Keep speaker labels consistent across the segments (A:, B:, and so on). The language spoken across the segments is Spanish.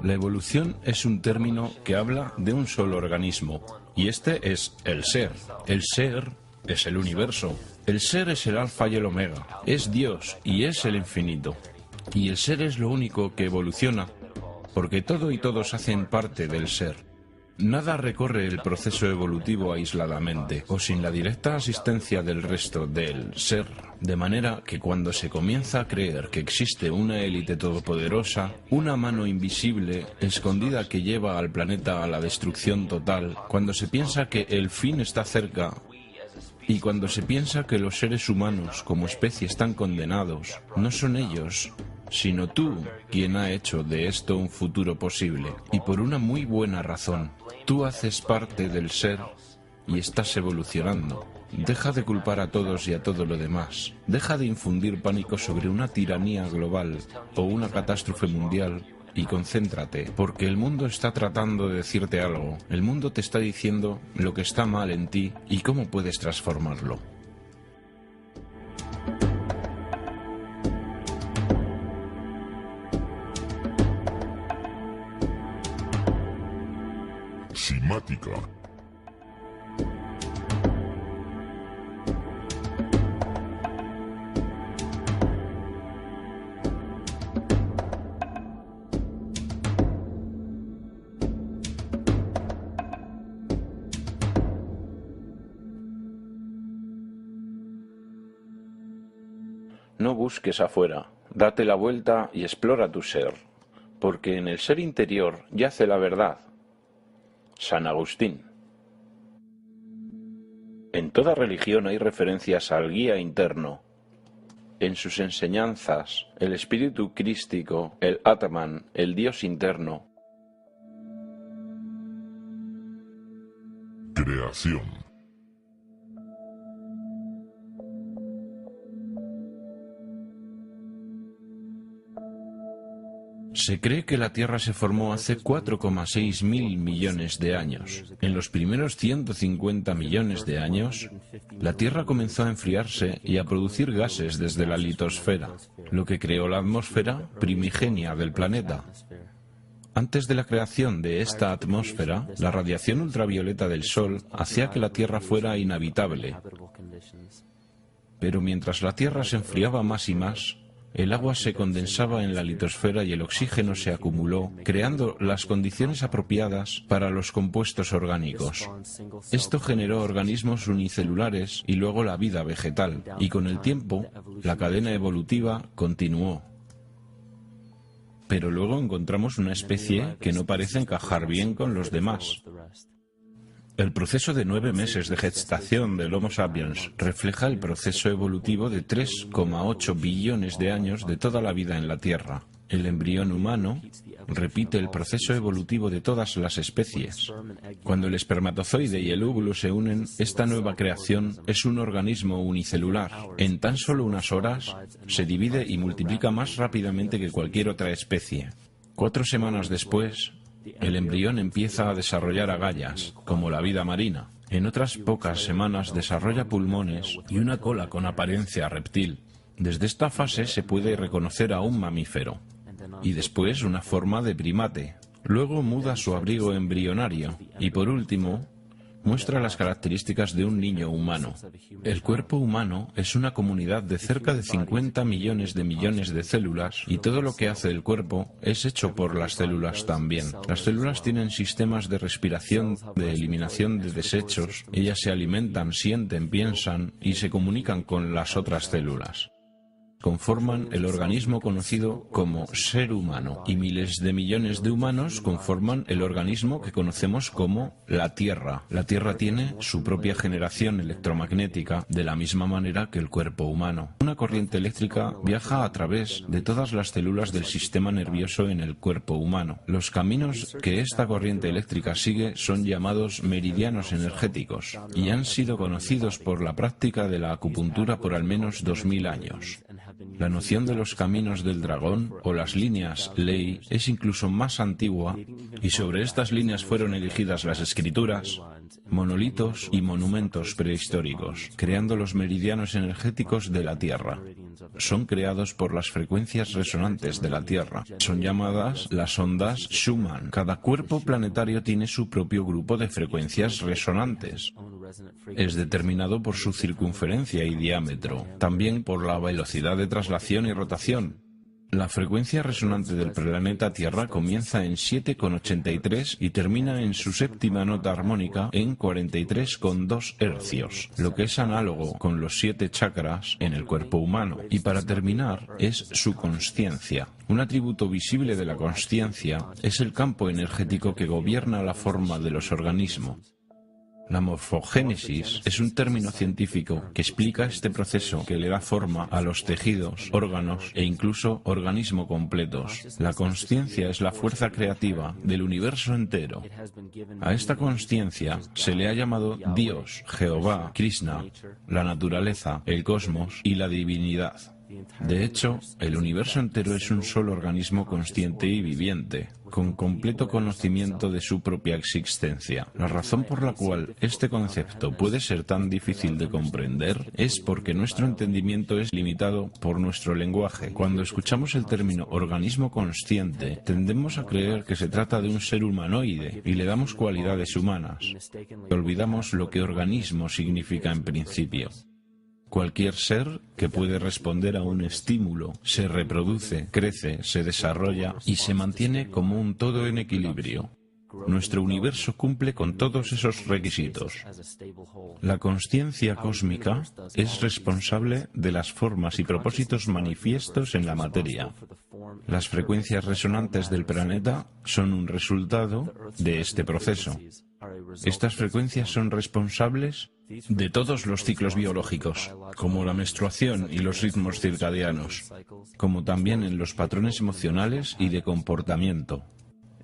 A: La evolución es un término que habla de un solo organismo, y este es el ser. El ser es el universo. El ser es el alfa y el omega. Es Dios y es el infinito. Y el ser es lo único que evoluciona, porque todo y todos hacen parte del ser. Nada recorre el proceso evolutivo aisladamente o sin la directa asistencia del resto del ser, de manera que cuando se comienza a creer que existe una élite todopoderosa, una mano invisible escondida que lleva al planeta a la destrucción total, cuando se piensa que el fin está cerca y cuando se piensa que los seres humanos como especie están condenados, no son ellos, sino tú quien ha hecho de esto un futuro posible, y por una muy buena razón. Tú haces parte del ser y estás evolucionando. Deja de culpar a todos y a todo lo demás. Deja de infundir pánico sobre una tiranía global o una catástrofe mundial y concéntrate, porque el mundo está tratando de decirte algo. El mundo te está diciendo lo que está mal en ti y cómo puedes transformarlo.
B: Simática.
A: No busques afuera, date la vuelta y explora tu ser, porque en el ser interior yace la verdad. San Agustín. En toda religión hay referencias al guía interno. En sus enseñanzas, el espíritu crístico, el Atman, el Dios interno.
B: Creación.
A: Se cree que la Tierra se formó hace 4,6 mil millones de años. En los primeros 150 millones de años, la Tierra comenzó a enfriarse y a producir gases desde la litosfera, lo que creó la atmósfera primigenia del planeta. Antes de la creación de esta atmósfera, la radiación ultravioleta del Sol hacía que la Tierra fuera inhabitable. Pero mientras la Tierra se enfriaba más y más, el agua se condensaba en la litosfera y el oxígeno se acumuló, creando las condiciones apropiadas para los compuestos orgánicos. Esto generó organismos unicelulares y luego la vida vegetal, y con el tiempo, la cadena evolutiva continuó. Pero luego encontramos una especie que no parece encajar bien con los demás. El proceso de 9 meses de gestación del Homo sapiens refleja el proceso evolutivo de 3,8 billones de años de toda la vida en la Tierra. El embrión humano repite el proceso evolutivo de todas las especies. Cuando el espermatozoide y el óvulo se unen, esta nueva creación es un organismo unicelular. En tan solo unas horas, se divide y multiplica más rápidamente que cualquier otra especie. 4 semanas después, el embrión empieza a desarrollar agallas, como la vida marina. En otras pocas semanas desarrolla pulmones y una cola con apariencia reptil. Desde esta fase se puede reconocer a un mamífero, y después una forma de primate. Luego muda su abrigo embrionario, y por último, muestra las características de un niño humano. El cuerpo humano es una comunidad de cerca de 50 millones de células y todo lo que hace el cuerpo es hecho por las células también. Las células tienen sistemas de respiración, de eliminación de desechos, ellas se alimentan, sienten, piensan y se comunican con las otras células. Conforman el organismo conocido como ser humano, y miles de millones de humanos conforman el organismo que conocemos como la Tierra. La Tierra tiene su propia generación electromagnética de la misma manera que el cuerpo humano. Una corriente eléctrica viaja a través de todas las células del sistema nervioso en el cuerpo humano. Los caminos que esta corriente eléctrica sigue son llamados meridianos energéticos y han sido conocidos por la práctica de la acupuntura por al menos 2000 años. La noción de los caminos del dragón o las líneas ley es incluso más antigua y sobre estas líneas fueron erigidas las escrituras, monolitos y monumentos prehistóricos, creando los meridianos energéticos de la Tierra. Son creados por las frecuencias resonantes de la Tierra. Son llamadas las ondas Schumann. Cada cuerpo planetario tiene su propio grupo de frecuencias resonantes. Es determinado por su circunferencia y diámetro, también por la velocidad de traslación y rotación. La frecuencia resonante del planeta Tierra comienza en 7,83 y termina en su séptima nota armónica en 43,2 hercios, lo que es análogo con los 7 chakras en el cuerpo humano. Y para terminar, es su consciencia. Un atributo visible de la consciencia es el campo energético que gobierna la forma de los organismos. La morfogénesis es un término científico que explica este proceso que le da forma a los tejidos, órganos e incluso organismos completos. La consciencia es la fuerza creativa del universo entero. A esta consciencia se le ha llamado Dios, Jehová, Krishna, la naturaleza, el cosmos y la divinidad. De hecho, el universo entero es un solo organismo consciente y viviente, con completo conocimiento de su propia existencia. La razón por la cual este concepto puede ser tan difícil de comprender es porque nuestro entendimiento es limitado por nuestro lenguaje. Cuando escuchamos el término organismo consciente, tendemos a creer que se trata de un ser humanoide y le damos cualidades humanas. Olvidamos lo que organismo significa en principio. Cualquier ser que puede responder a un estímulo, se reproduce, crece, se desarrolla y se mantiene como un todo en equilibrio. Nuestro universo cumple con todos esos requisitos. La consciencia cósmica es responsable de las formas y propósitos manifiestos en la materia. Las frecuencias resonantes del planeta son un resultado de este proceso. Estas frecuencias son responsables de todos los ciclos biológicos, como la menstruación y los ritmos circadianos, como también en los patrones emocionales y de comportamiento.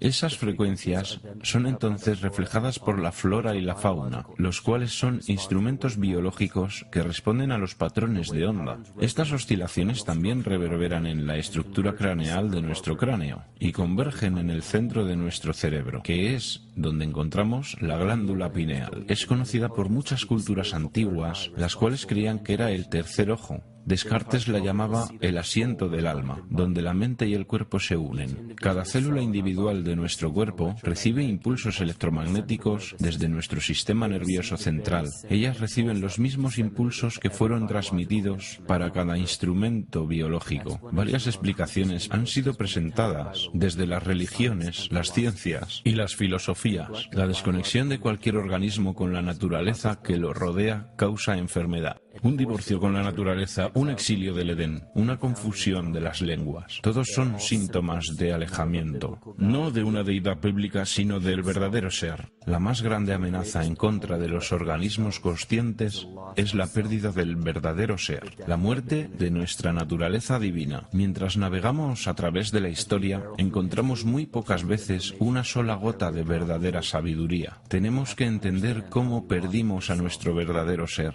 A: Esas frecuencias son entonces reflejadas por la flora y la fauna, los cuales son instrumentos biológicos que responden a los patrones de onda. Estas oscilaciones también reverberan en la estructura craneal de nuestro cráneo y convergen en el centro de nuestro cerebro, que es donde encontramos la glándula pineal. Es conocida por muchas culturas antiguas, las cuales creían que era el tercer ojo. Descartes la llamaba el asiento del alma, donde la mente y el cuerpo se unen. Cada célula individual de nuestro cuerpo recibe impulsos electromagnéticos desde nuestro sistema nervioso central. Ellas reciben los mismos impulsos que fueron transmitidos para cada instrumento biológico. Varias explicaciones han sido presentadas desde las religiones, las ciencias y las filosofías. La desconexión de cualquier organismo con la naturaleza que lo rodea causa enfermedad. Un divorcio con la naturaleza, un exilio del Edén, una confusión de las lenguas. Todos son síntomas de alejamiento, no de una deidad bíblica, sino del verdadero ser. La más grande amenaza en contra de los organismos conscientes es la pérdida del verdadero ser, la muerte de nuestra naturaleza divina. Mientras navegamos a través de la historia, encontramos muy pocas veces una sola gota de verdadera sabiduría. Tenemos que entender cómo perdimos a nuestro verdadero ser.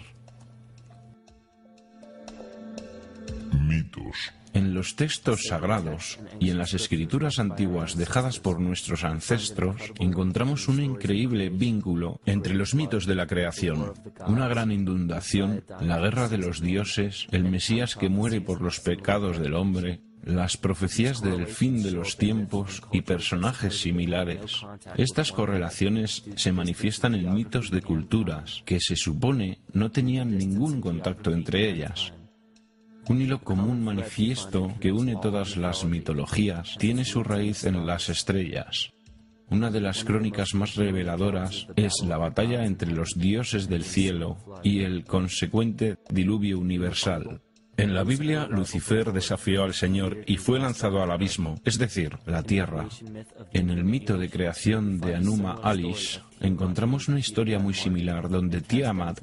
B: Mitos.
A: En los textos sagrados y en las escrituras antiguas dejadas por nuestros ancestros, encontramos un increíble vínculo entre los mitos de la creación, una gran inundación, la guerra de los dioses, el Mesías que muere por los pecados del hombre, las profecías del fin de los tiempos y personajes similares. Estas correlaciones se manifiestan en mitos de culturas que se supone no tenían ningún contacto entre ellas. Un hilo común manifiesto que une todas las mitologías tiene su raíz en las estrellas. Una de las crónicas más reveladoras es la batalla entre los dioses del cielo y el consecuente diluvio universal. En la Biblia, Lucifer desafió al Señor y fue lanzado al abismo, es decir, la tierra. En el mito de creación de Anuma Alish, encontramos una historia muy similar donde Tiamat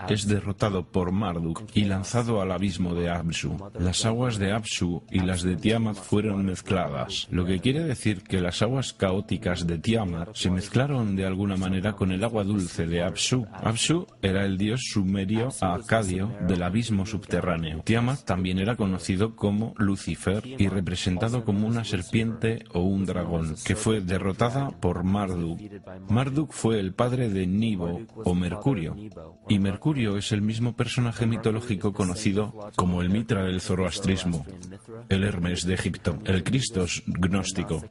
A: es derrotado por Marduk y lanzado al abismo de Apsu. Las aguas de Apsu y las de Tiamat fueron mezcladas, lo que quiere decir que las aguas caóticas de Tiamat se mezclaron de alguna manera con el agua dulce de Apsu. Apsu era el dios sumerio acadio del abismo subterráneo. Tiamat también era conocido como Lucifer y representado como una serpiente o un dragón, que fue derrotada por Marduk. Marduk fue el padre de Nibo o Mercurio, y Mercurio es el mismo personaje mitológico conocido como el Mitra del zoroastrismo, el Hermes de Egipto, el Cristos gnóstico.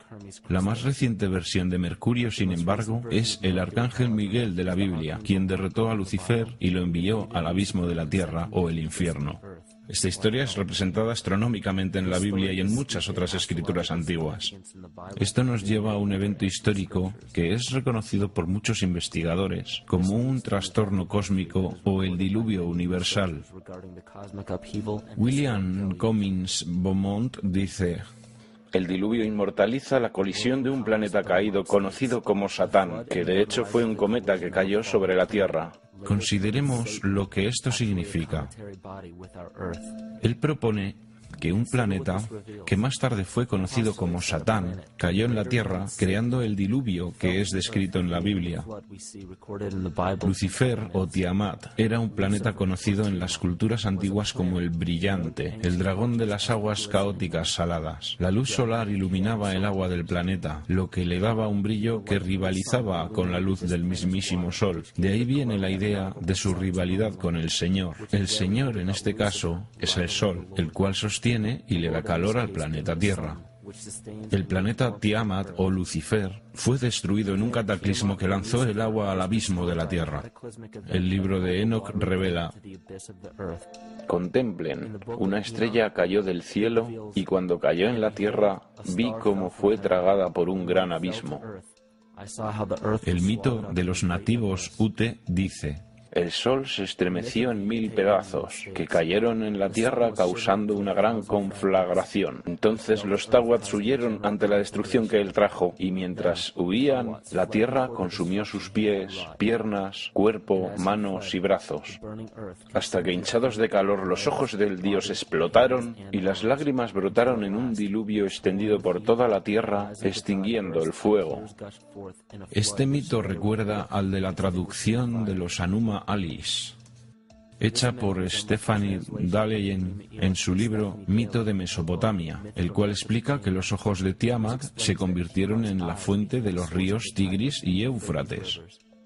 A: La más reciente versión de Mercurio, sin embargo, es el arcángel Miguel de la Biblia, quien derrotó a Lucifer y lo envió al abismo de la tierra o el infierno. Esta historia es representada astronómicamente en la Biblia y en muchas otras escrituras antiguas. Esto nos lleva a un evento histórico que es reconocido por muchos investigadores como un trastorno cósmico o el diluvio universal. William Cummins Beaumont dice: el diluvio inmortaliza la colisión de un planeta caído conocido como Satán, que de hecho fue un cometa que cayó sobre la Tierra. Consideremos lo que esto significa. Él propone que un planeta, que más tarde fue conocido como Satán, cayó en la Tierra creando el diluvio que es descrito en la Biblia. Lucifer o Tiamat era un planeta conocido en las culturas antiguas como el brillante, el dragón de las aguas caóticas saladas. La luz solar iluminaba el agua del planeta, lo que le daba un brillo que rivalizaba con la luz del mismísimo Sol. De ahí viene la idea de su rivalidad con el Señor. El Señor, en este caso, es el Sol, el cual sostiene y le da calor al planeta Tierra. El planeta Tiamat o Lucifer fue destruido en un cataclismo que lanzó el agua al abismo de la Tierra. El libro de Enoch revela: contemplen, una estrella cayó del cielo y cuando cayó en la tierra vi cómo fue tragada por un gran abismo. El mito de los nativos Ute dice: el sol se estremeció en 1000 pedazos, que cayeron en la tierra causando una gran conflagración. Entonces los Tawats huyeron ante la destrucción que él trajo, y mientras huían, la tierra consumió sus pies, piernas, cuerpo, manos y brazos, hasta que hinchados de calor los ojos del dios explotaron, y las lágrimas brotaron en un diluvio extendido por toda la tierra, extinguiendo el fuego. Este mito recuerda al de la traducción de los Anuma Alice, hecha por Stephanie Daleyen en su libro Mito de Mesopotamia, el cual explica que los ojos de Tiamat se convirtieron en la fuente de los ríos Tigris y Éufrates.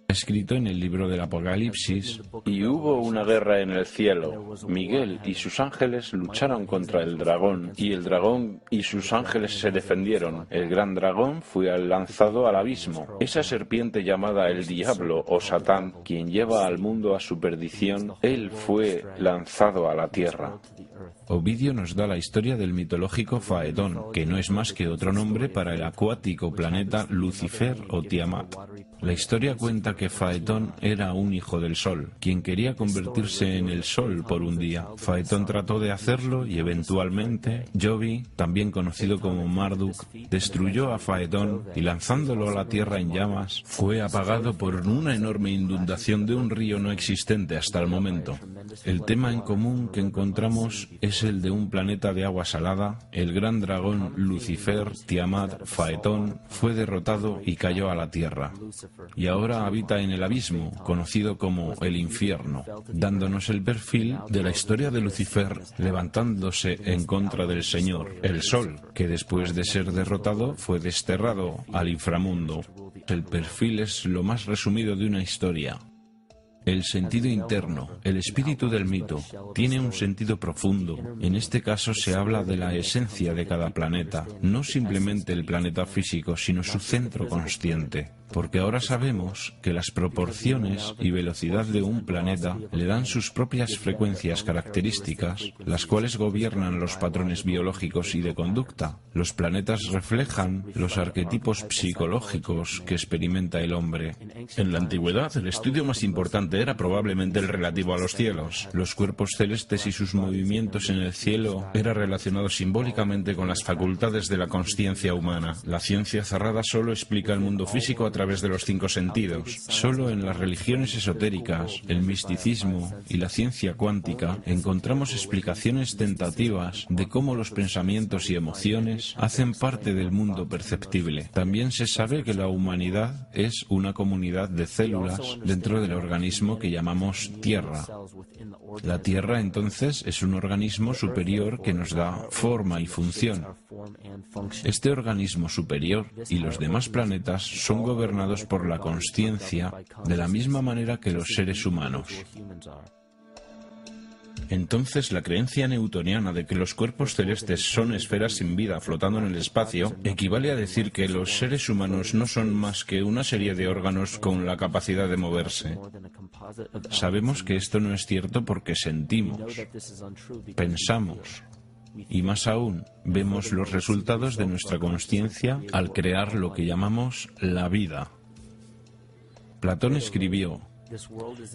A: Escrito en el libro del Apocalipsis: y hubo una guerra en el cielo. Miguel y sus ángeles lucharon contra el dragón, y el dragón y sus ángeles se defendieron. El gran dragón fue lanzado al abismo. Esa serpiente llamada el diablo o Satán, quien lleva al mundo a su perdición, él fue lanzado a la tierra. Ovidio nos da la historia del mitológico Faetón, que no es más que otro nombre para el acuático planeta Lucifer o Tiamat. La historia cuenta que Faetón era un hijo del Sol, quien quería convertirse en el Sol por un día. Faetón trató de hacerlo y eventualmente Jovi, también conocido como Marduk, destruyó a Faetón y lanzándolo a la tierra en llamas, fue apagado por una enorme inundación de un río no existente hasta el momento. El tema en común que encontramos es el de un planeta de agua salada. El gran dragón Lucifer, Tiamat, Faetón, fue derrotado y cayó a la tierra. Y ahora habita en el abismo, conocido como el infierno, dándonos el perfil de la historia de Lucifer levantándose en contra del Señor, el Sol, que después de ser derrotado fue desterrado al inframundo. El perfil es lo más resumido de una historia. El sentido interno, el espíritu del mito, tiene un sentido profundo. En este caso se habla de la esencia de cada planeta, no simplemente el planeta físico, sino su centro consciente. Porque ahora sabemos que las proporciones y velocidad de un planeta le dan sus propias frecuencias características, las cuales gobiernan los patrones biológicos y de conducta. Los planetas reflejan los arquetipos psicológicos que experimenta el hombre. En la antigüedad, el estudio más importante era probablemente el relativo a los cielos. Los cuerpos celestes y sus movimientos en el cielo era relacionado simbólicamente con las facultades de la consciencia humana. La ciencia cerrada solo explica el mundo físico a través de los 5 sentidos. Solo en las religiones esotéricas, el misticismo y la ciencia cuántica encontramos explicaciones tentativas de cómo los pensamientos y emociones hacen parte del mundo perceptible. También se sabe que la humanidad es una comunidad de células dentro del organismo que llamamos Tierra. La Tierra, entonces, es un organismo superior que nos da forma y función. Este organismo superior y los demás planetas son gobernados por la consciencia de la misma manera que los seres humanos. Entonces, la creencia newtoniana de que los cuerpos celestes son esferas sin vida flotando en el espacio equivale a decir que los seres humanos no son más que una serie de órganos con la capacidad de moverse. Sabemos que esto no es cierto porque sentimos, pensamos y, más aún, vemos los resultados de nuestra consciencia al crear lo que llamamos la vida. Platón escribió: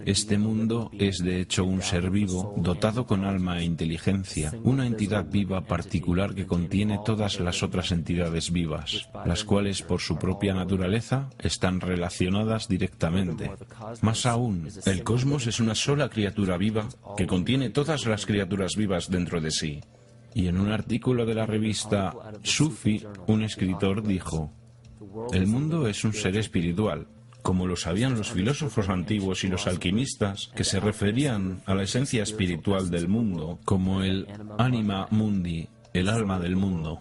A: este mundo es de hecho un ser vivo dotado con alma e inteligencia, una entidad viva particular que contiene todas las otras entidades vivas, las cuales por su propia naturaleza están relacionadas directamente. Más aún, el cosmos es una sola criatura viva que contiene todas las criaturas vivas dentro de sí. Y en un artículo de la revista Sufi, un escritor dijo: el mundo es un ser espiritual, como lo sabían los filósofos antiguos y los alquimistas, que se referían a la esencia espiritual del mundo como el anima mundi, el alma del mundo.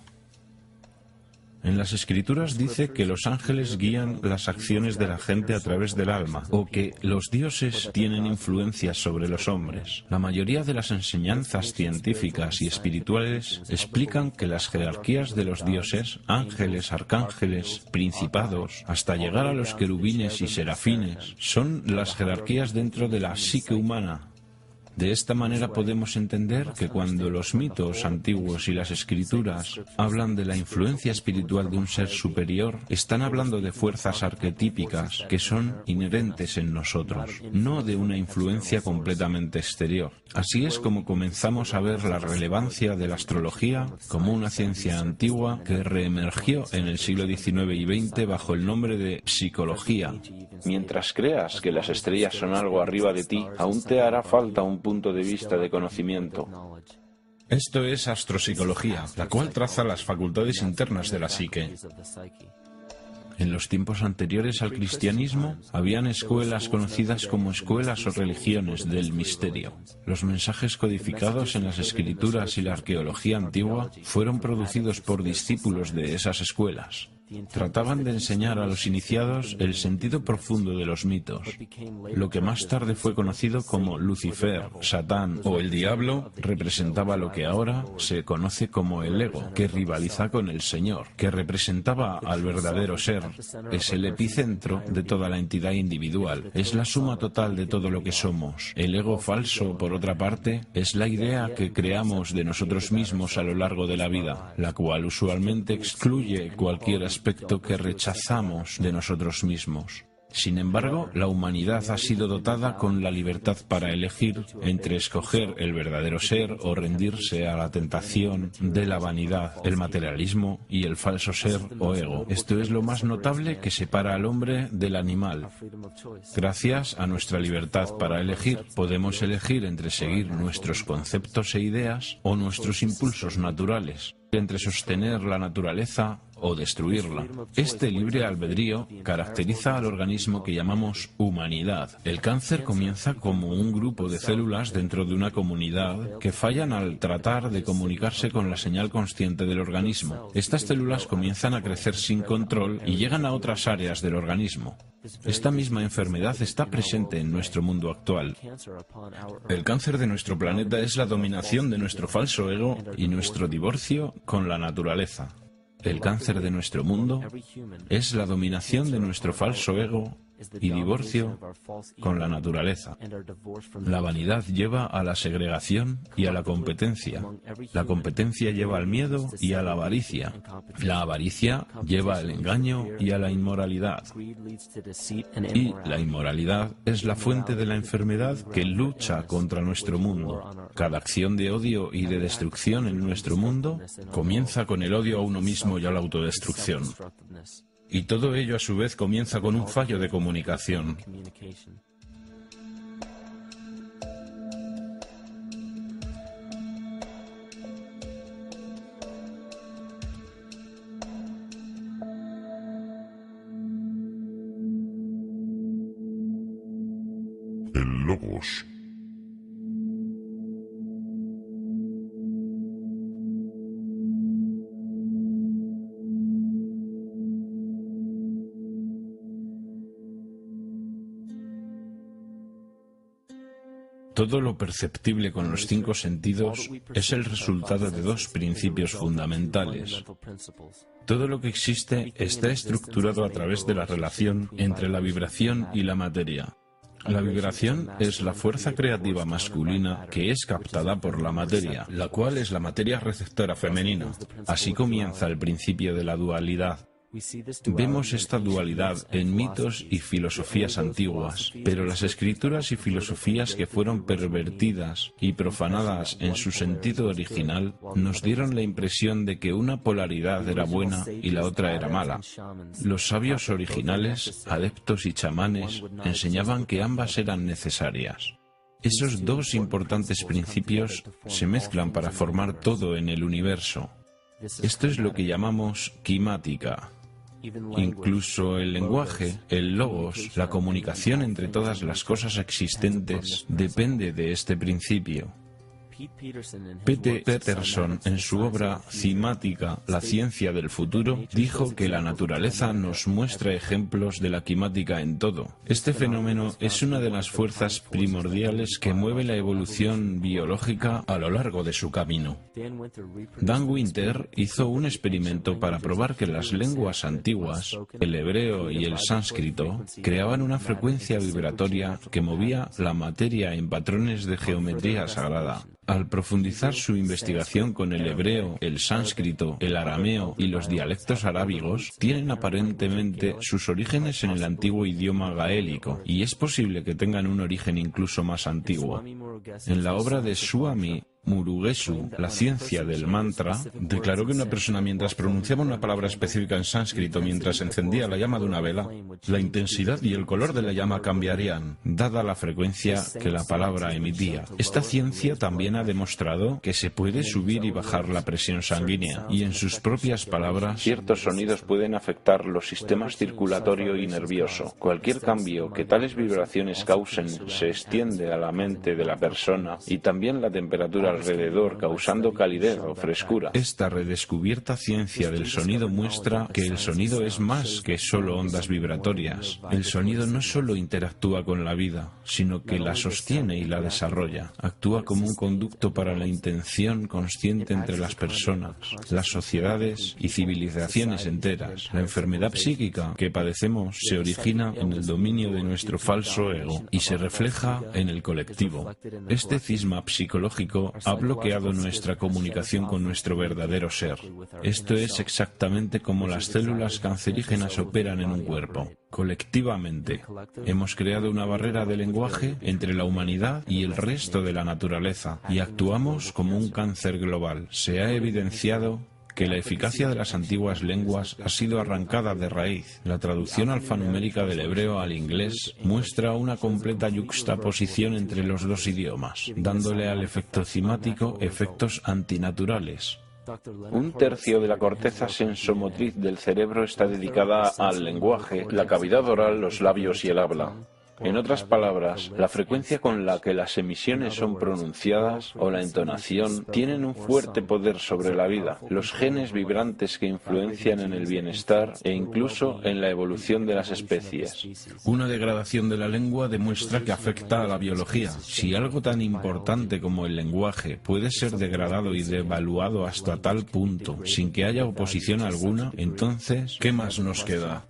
A: En las Escrituras dice que los ángeles guían las acciones de la gente a través del alma, o que los dioses tienen influencia sobre los hombres. La mayoría de las enseñanzas científicas y espirituales explican que las jerarquías de los dioses, ángeles, arcángeles, principados, hasta llegar a los querubines y serafines, son las jerarquías dentro de la psique humana. De esta manera podemos entender que cuando los mitos antiguos y las escrituras hablan de la influencia espiritual de un ser superior, están hablando de fuerzas arquetípicas que son inherentes en nosotros, no de una influencia completamente exterior. Así es como comenzamos a ver la relevancia de la astrología como una ciencia antigua que reemergió en el siglo XIX y XX bajo el nombre de psicología. Mientras creas que las estrellas son algo arriba de ti, aún te hará falta un punto de vista de conocimiento. Esto es astropsicología, la cual traza las facultades internas de la psique. En los tiempos anteriores al cristianismo, habían escuelas conocidas como escuelas o religiones del misterio. Los mensajes codificados en las escrituras y la arqueología antigua fueron producidos por discípulos de esas escuelas. Trataban de enseñar a los iniciados el sentido profundo de los mitos. Lo que más tarde fue conocido como Lucifer, Satán o el Diablo representaba lo que ahora se conoce como el ego, que rivaliza con el Señor, que representaba al verdadero ser. Es el epicentro de toda la entidad individual, es la suma total de todo lo que somos. El ego falso, por otra parte, es la idea que creamos de nosotros mismos a lo largo de la vida, la cual usualmente excluye cualquier aspecto que rechazamos de nosotros mismos. Sin embargo, la humanidad ha sido dotada con la libertad para elegir entre escoger el verdadero ser o rendirse a la tentación de la vanidad, el materialismo y el falso ser o ego. Esto es lo más notable que separa al hombre del animal. Gracias a nuestra libertad para elegir, podemos elegir entre seguir nuestros conceptos e ideas o nuestros impulsos naturales, entre sostener la naturaleza o destruirla. Este libre albedrío caracteriza al organismo que llamamos humanidad. El cáncer comienza como un grupo de células dentro de una comunidad que fallan al tratar de comunicarse con la señal consciente del organismo. Estas células comienzan a crecer sin control y llegan a otras áreas del organismo. Esta misma enfermedad está presente en nuestro mundo actual. El cáncer de nuestro planeta es la dominación de nuestro falso ego y nuestro divorcio con la naturaleza. El cáncer de nuestro mundo es la dominación de nuestro falso ego y divorcio con la naturaleza. La vanidad lleva a la segregación y a la competencia. La competencia lleva al miedo y a la avaricia. La avaricia lleva al engaño y a la inmoralidad. Y la inmoralidad es la fuente de la enfermedad que lucha contra nuestro mundo. Cada acción de odio y de destrucción en nuestro mundo comienza con el odio a uno mismo y a la autodestrucción. Y todo ello a su vez comienza con un fallo de comunicación.
B: El Logos.
A: Todo lo perceptible con los 5 sentidos es el resultado de 2 principios fundamentales. Todo lo que existe está estructurado a través de la relación entre la vibración y la materia. La vibración es la fuerza creativa masculina que es captada por la materia, la cual es la materia receptora femenina. Así comienza el principio de la dualidad. Vemos esta dualidad en mitos y filosofías antiguas, pero las escrituras y filosofías que fueron pervertidas y profanadas en su sentido original nos dieron la impresión de que una polaridad era buena y la otra era mala. Los sabios originales, adeptos y chamanes enseñaban que ambas eran necesarias. Esos 2 importantes principios se mezclan para formar todo en el universo. Esto es lo que llamamos quimática. Incluso el lenguaje, el logos, la comunicación entre todas las cosas existentes, depende de este principio. P.T. Peterson, en su obra Cimática, la ciencia del futuro, dijo que la naturaleza nos muestra ejemplos de la quimática en todo. Este fenómeno es una de las fuerzas primordiales que mueve la evolución biológica a lo largo de su camino. Dan Winter hizo un experimento para probar que las lenguas antiguas, el hebreo y el sánscrito, creaban una frecuencia vibratoria que movía la materia en patrones de geometría sagrada. Al profundizar su investigación con el hebreo, el sánscrito, el arameo y los dialectos arábigos, tienen aparentemente sus orígenes en el antiguo idioma gaélico, y es posible que tengan un origen incluso más antiguo. En la obra de Swami Murugesu, la ciencia del mantra, declaró que una persona mientras pronunciaba una palabra específica en sánscrito mientras encendía la llama de una vela, la intensidad y el color de la llama cambiarían, dada la frecuencia que la palabra emitía. Esta ciencia también ha demostrado que se puede subir y bajar la presión sanguínea, y en sus propias palabras, ciertos sonidos pueden afectar los sistemas circulatorio y nervioso. Cualquier cambio que tales vibraciones causen se extiende a la mente de la persona y también la temperatura alrededor, causando calidez o frescura. Esta redescubierta ciencia del sonido muestra que el sonido es más que solo ondas vibratorias. El sonido no solo interactúa con la vida, sino que la sostiene y la desarrolla. Actúa como un conducto para la intención consciente entre las personas, las sociedades y civilizaciones enteras. La enfermedad psíquica que padecemos se origina en el dominio de nuestro falso ego y se refleja en el colectivo. Este cisma psicológico ha bloqueado nuestra comunicación con nuestro verdadero ser. Esto es exactamente como las células cancerígenas operan en un cuerpo. Colectivamente, hemos creado una barrera de lenguaje entre la humanidad y el resto de la naturaleza, y actuamos como un cáncer global. Se ha evidenciado que la eficacia de las antiguas lenguas ha sido arrancada de raíz. La traducción alfanumérica del hebreo al inglés muestra una completa yuxtaposición entre los 2 idiomas, dándole al efecto cimático efectos antinaturales. 1/3 de la corteza sensomotriz del cerebro está dedicada al lenguaje, la cavidad oral, los labios y el habla. En otras palabras, la frecuencia con la que las emisiones son pronunciadas o la entonación tienen un fuerte poder sobre la vida, los genes vibrantes que influencian en el bienestar e incluso en la evolución de las especies. Una degradación de la lengua demuestra que afecta a la biología. Si algo tan importante como el lenguaje puede ser degradado y devaluado hasta tal punto sin que haya oposición alguna, entonces, ¿qué más nos queda?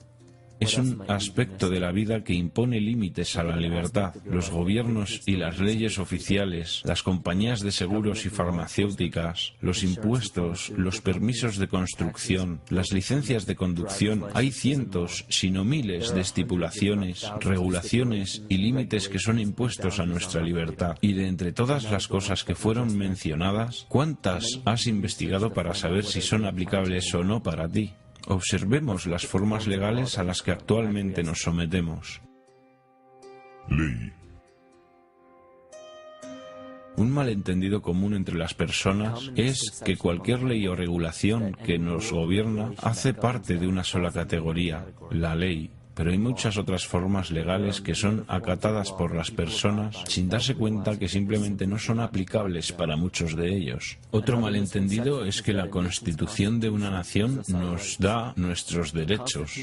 A: Es un aspecto de la vida que impone límites a la libertad. Los gobiernos y las leyes oficiales, las compañías de seguros y farmacéuticas, los impuestos, los permisos de construcción, las licencias de conducción. Hay cientos, si no miles, de estipulaciones, regulaciones y límites que son impuestos a nuestra libertad. Y de entre todas las cosas que fueron mencionadas, ¿cuántas has investigado para saber si son aplicables o no para ti? Observemos las formas legales a las que actualmente nos sometemos.
B: Ley.
A: Un malentendido común entre las personas es que cualquier ley o regulación que nos gobierna hace parte de una sola categoría, la ley. Pero hay muchas otras formas legales que son acatadas por las personas sin darse cuenta que simplemente no son aplicables para muchos de ellos. Otro malentendido es que la Constitución de una nación nos da nuestros derechos.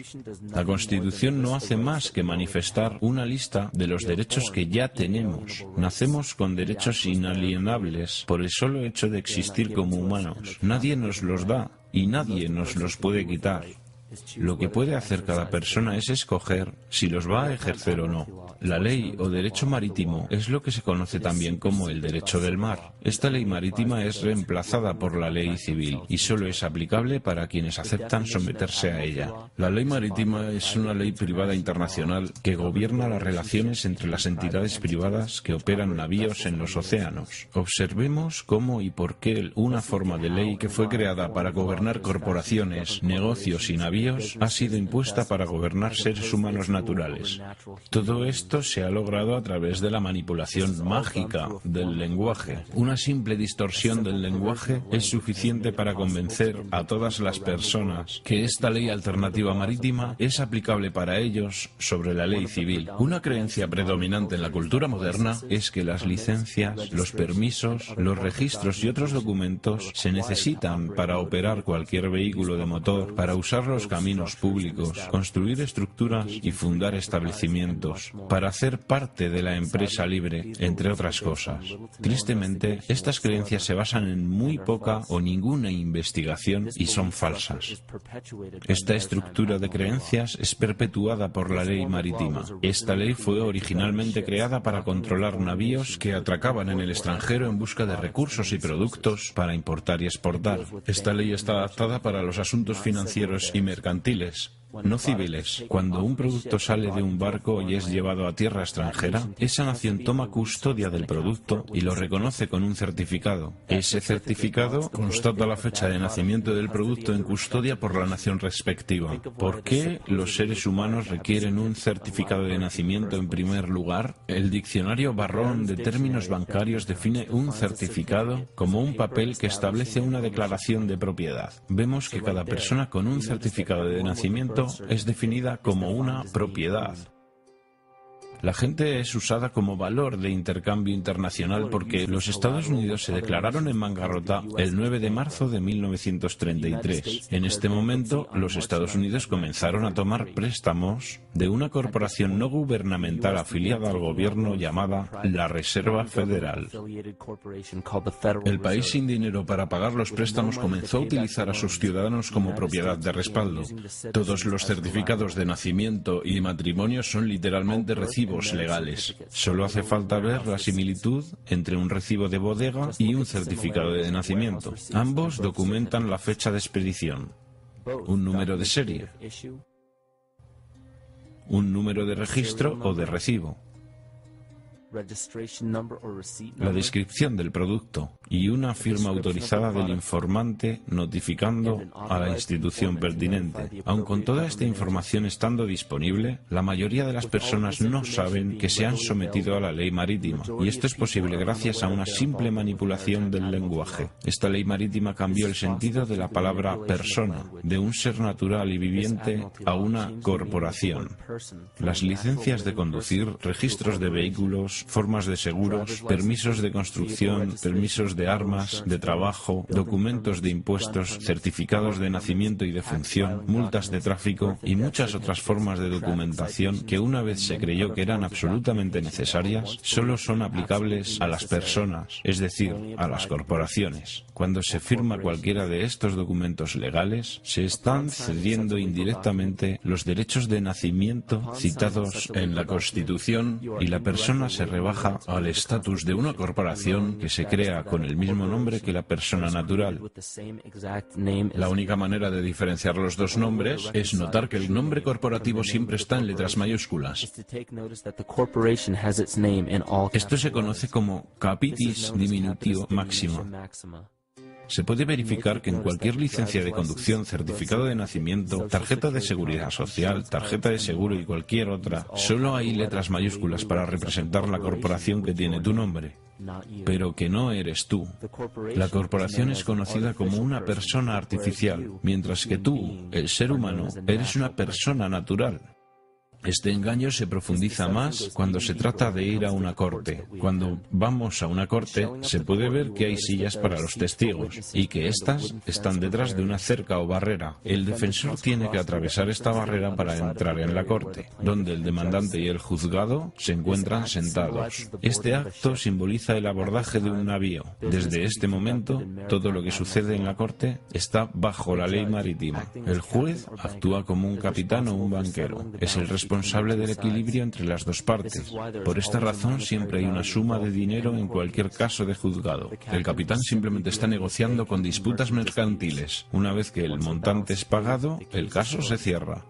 A: La Constitución no hace más que manifestar una lista de los derechos que ya tenemos. Nacemos con derechos inalienables por el solo hecho de existir como humanos. Nadie nos los da y nadie nos los puede quitar. Lo que puede hacer cada persona es escoger si los va a ejercer o no. La ley o derecho marítimo es lo que se conoce también como el derecho del mar. Esta ley marítima es reemplazada por la ley civil y solo es aplicable para quienes aceptan someterse a ella. La ley marítima es una ley privada internacional que gobierna las relaciones entre las entidades privadas que operan navíos en los océanos. Observemos cómo y por qué una forma de ley que fue creada para gobernar corporaciones, negocios y navíos ha sido impuesta para gobernar seres humanos naturales. Todo esto se ha logrado a través de la manipulación mágica del lenguaje. Una simple distorsión del lenguaje es suficiente para convencer a todas las personas que esta ley alternativa marítima es aplicable para ellos sobre la ley civil. Una creencia predominante en la cultura moderna es que las licencias, los permisos, los registros y otros documentos se necesitan para operar cualquier vehículo de motor, para usar los caminos públicos, construir estructuras y fundar establecimientos, para hacer parte de la empresa libre, entre otras cosas. Tristemente, estas creencias se basan en muy poca o ninguna investigación y son falsas. Esta estructura de creencias es perpetuada por la ley marítima. Esta ley fue originalmente creada para controlar navíos que atracaban en el extranjero en busca de recursos y productos para importar y exportar. Esta ley está adaptada para los asuntos financieros y mercantiles, no civiles. Cuando un producto sale de un barco y es llevado a tierra extranjera, esa nación toma custodia del producto y lo reconoce con un certificado. Ese certificado constata la fecha de nacimiento del producto en custodia por la nación respectiva. ¿Por qué los seres humanos requieren un certificado de nacimiento en primer lugar? El diccionario Barrón de términos bancarios define un certificado como un papel que establece una declaración de propiedad. Vemos que cada persona con un certificado de nacimiento es definida como una propiedad. La gente es usada como valor de intercambio internacional porque los Estados Unidos se declararon en bancarrota el 9 de marzo de 1933. En este momento, los Estados Unidos comenzaron a tomar préstamos de una corporación no gubernamental afiliada al gobierno llamada la Reserva Federal. El país sin dinero para pagar los préstamos comenzó a utilizar a sus ciudadanos como propiedad de respaldo. Todos los certificados de nacimiento y matrimonio son literalmente recibos legales. Solo hace falta ver la similitud entre un recibo de bodega y un certificado de nacimiento. Ambos documentan la fecha de expedición, un número de serie, un número de registro o de recibo, la descripción del producto y una firma autorizada del informante notificando a la institución pertinente. Aun con toda esta información estando disponible, la mayoría de las personas no saben que se han sometido a la ley marítima, y esto es posible gracias a una simple manipulación del lenguaje. Esta ley marítima cambió el sentido de la palabra persona, de un ser natural y viviente a una corporación. Las licencias de conducir, registros de vehículos, formas de seguros, permisos de construcción, permisos de armas, de trabajo, documentos de impuestos, certificados de nacimiento y de función, multas de tráfico y muchas otras formas de documentación que una vez se creyó que eran absolutamente necesarias, solo son aplicables a las personas, es decir, a las corporaciones. Cuando se firma cualquiera de estos documentos legales, se están cediendo indirectamente los derechos de nacimiento citados en la Constitución y la persona se rebaja al estatus de una corporación que se crea con el mismo nombre que la persona natural. La única manera de diferenciar los dos nombres es notar que el nombre corporativo siempre está en letras mayúsculas. Esto se conoce como capitis diminutio maxima. Se puede verificar que en cualquier licencia de conducción, certificado de nacimiento, tarjeta de seguridad social, tarjeta de seguro y cualquier otra, solo hay letras mayúsculas para representar la corporación que tiene tu nombre, pero que no eres tú. La corporación es conocida como una persona artificial, mientras que tú, el ser humano, eres una persona natural. Este engaño se profundiza más cuando se trata de ir a una corte. Cuando vamos a una corte, se puede ver que hay sillas para los testigos y que éstas están detrás de una cerca o barrera. El defensor tiene que atravesar esta barrera para entrar en la corte, donde el demandante y el juzgado se encuentran sentados. Este acto simboliza el abordaje de un navío. Desde este momento, todo lo que sucede en la corte está bajo la ley marítima. El juez actúa como un capitán o un banquero. Es el responsable del equilibrio entre las dos partes. Por esta razón siempre hay una suma de dinero en cualquier caso de juzgado. El capitán simplemente está negociando con disputas mercantiles. Una vez que el montante es pagado, el caso se cierra.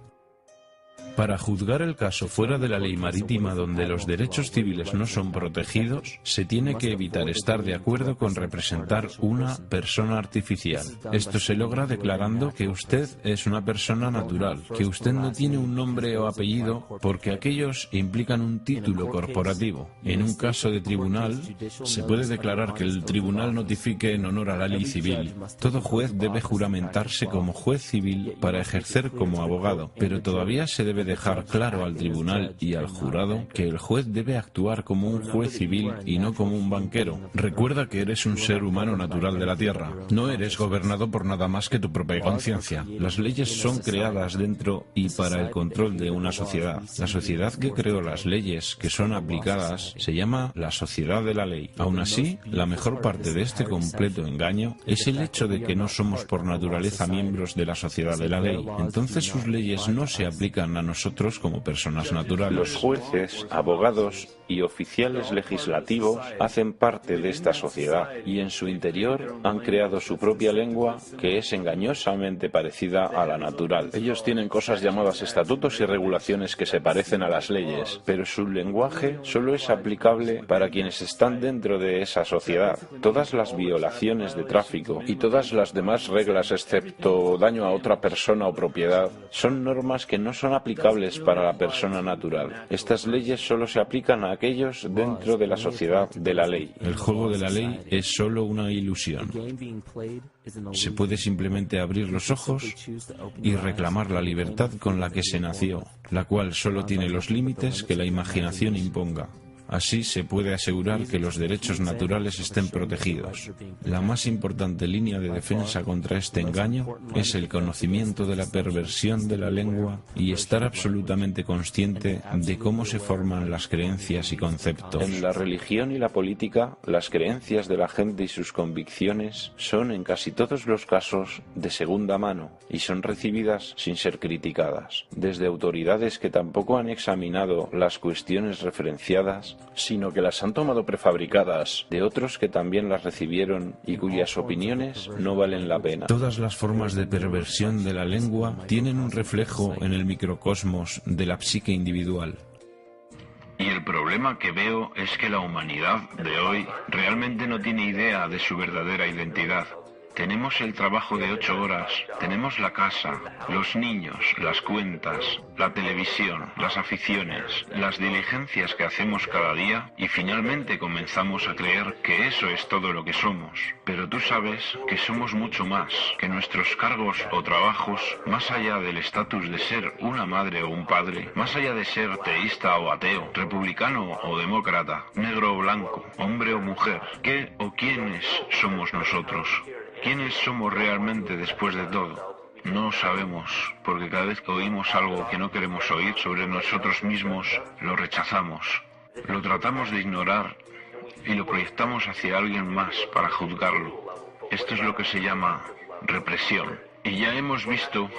A: Para juzgar el caso fuera de la ley marítima donde los derechos civiles no son protegidos, se tiene que evitar estar de acuerdo con representar una persona artificial. Esto se logra declarando que usted es una persona natural, que usted no tiene un nombre o apellido porque aquellos implican un título corporativo. En un caso de tribunal, se puede declarar que el tribunal notifique en honor a la ley civil. Todo juez debe juramentarse como juez civil para ejercer como abogado, pero todavía se debe dejar claro al tribunal y al jurado que el juez debe actuar como un juez civil y no como un banquero. Recuerda que eres un ser humano natural de la tierra. No eres gobernado por nada más que tu propia conciencia. Las leyes son creadas dentro y para el control de una sociedad. La sociedad que creó las leyes que son aplicadas se llama la sociedad de la ley. Aún así, la mejor parte de este completo engaño es el hecho de que no somos por naturaleza miembros de la sociedad de la ley. Entonces sus leyes no se aplican a nosotros como personas naturales.
C: Los jueces, abogados y oficiales legislativos hacen parte de esta sociedad y en su interior han creado su propia lengua que es engañosamente parecida a la natural. Ellos tienen cosas llamadas estatutos y regulaciones que se parecen a las leyes, pero su lenguaje solo es aplicable para quienes están dentro de esa sociedad. Todas las violaciones de tráfico y todas las demás reglas excepto daño a otra persona o propiedad son normas que no son aplicables para la persona natural. Estas leyes solo se aplican a aquellos dentro de la sociedad de la ley.
A: El juego de la ley es solo una ilusión. Se puede simplemente abrir los ojos y reclamar la libertad con la que se nació, la cual solo tiene los límites que la imaginación imponga. Así se puede asegurar que los derechos naturales estén protegidos. La más importante línea de defensa contra este engaño es el conocimiento de la perversión de la lengua y estar absolutamente consciente de cómo se forman las creencias y conceptos.
C: En la religión y la política, las creencias de la gente y sus convicciones son en casi todos los casos de segunda mano y son recibidas sin ser criticadas, desde autoridades que tampoco han examinado las cuestiones referenciadas, sino que las han tomado prefabricadas de otros que también las recibieron y cuyas opiniones no valen la pena.
A: Todas las formas de perversión de la lengua tienen un reflejo en el microcosmos de la psique individual.
D: Y el problema que veo es que la humanidad de hoy realmente no tiene idea de su verdadera identidad. Tenemos el trabajo de 8 horas, tenemos la casa, los niños, las cuentas, la televisión, las aficiones, las diligencias que hacemos cada día y finalmente comenzamos a creer que eso es todo lo que somos. Pero tú sabes que somos mucho más, que nuestros cargos o trabajos, más allá del estatus de ser una madre o un padre, más allá de ser teísta o ateo, republicano o demócrata, negro o blanco, hombre o mujer, ¿qué o quiénes somos nosotros? ¿Quiénes somos realmente después de todo? No sabemos, porque cada vez que oímos algo que no queremos oír sobre nosotros mismos, lo rechazamos, lo tratamos de ignorar y lo proyectamos hacia alguien más para juzgarlo. Esto es lo que se llama represión. Y ya hemos visto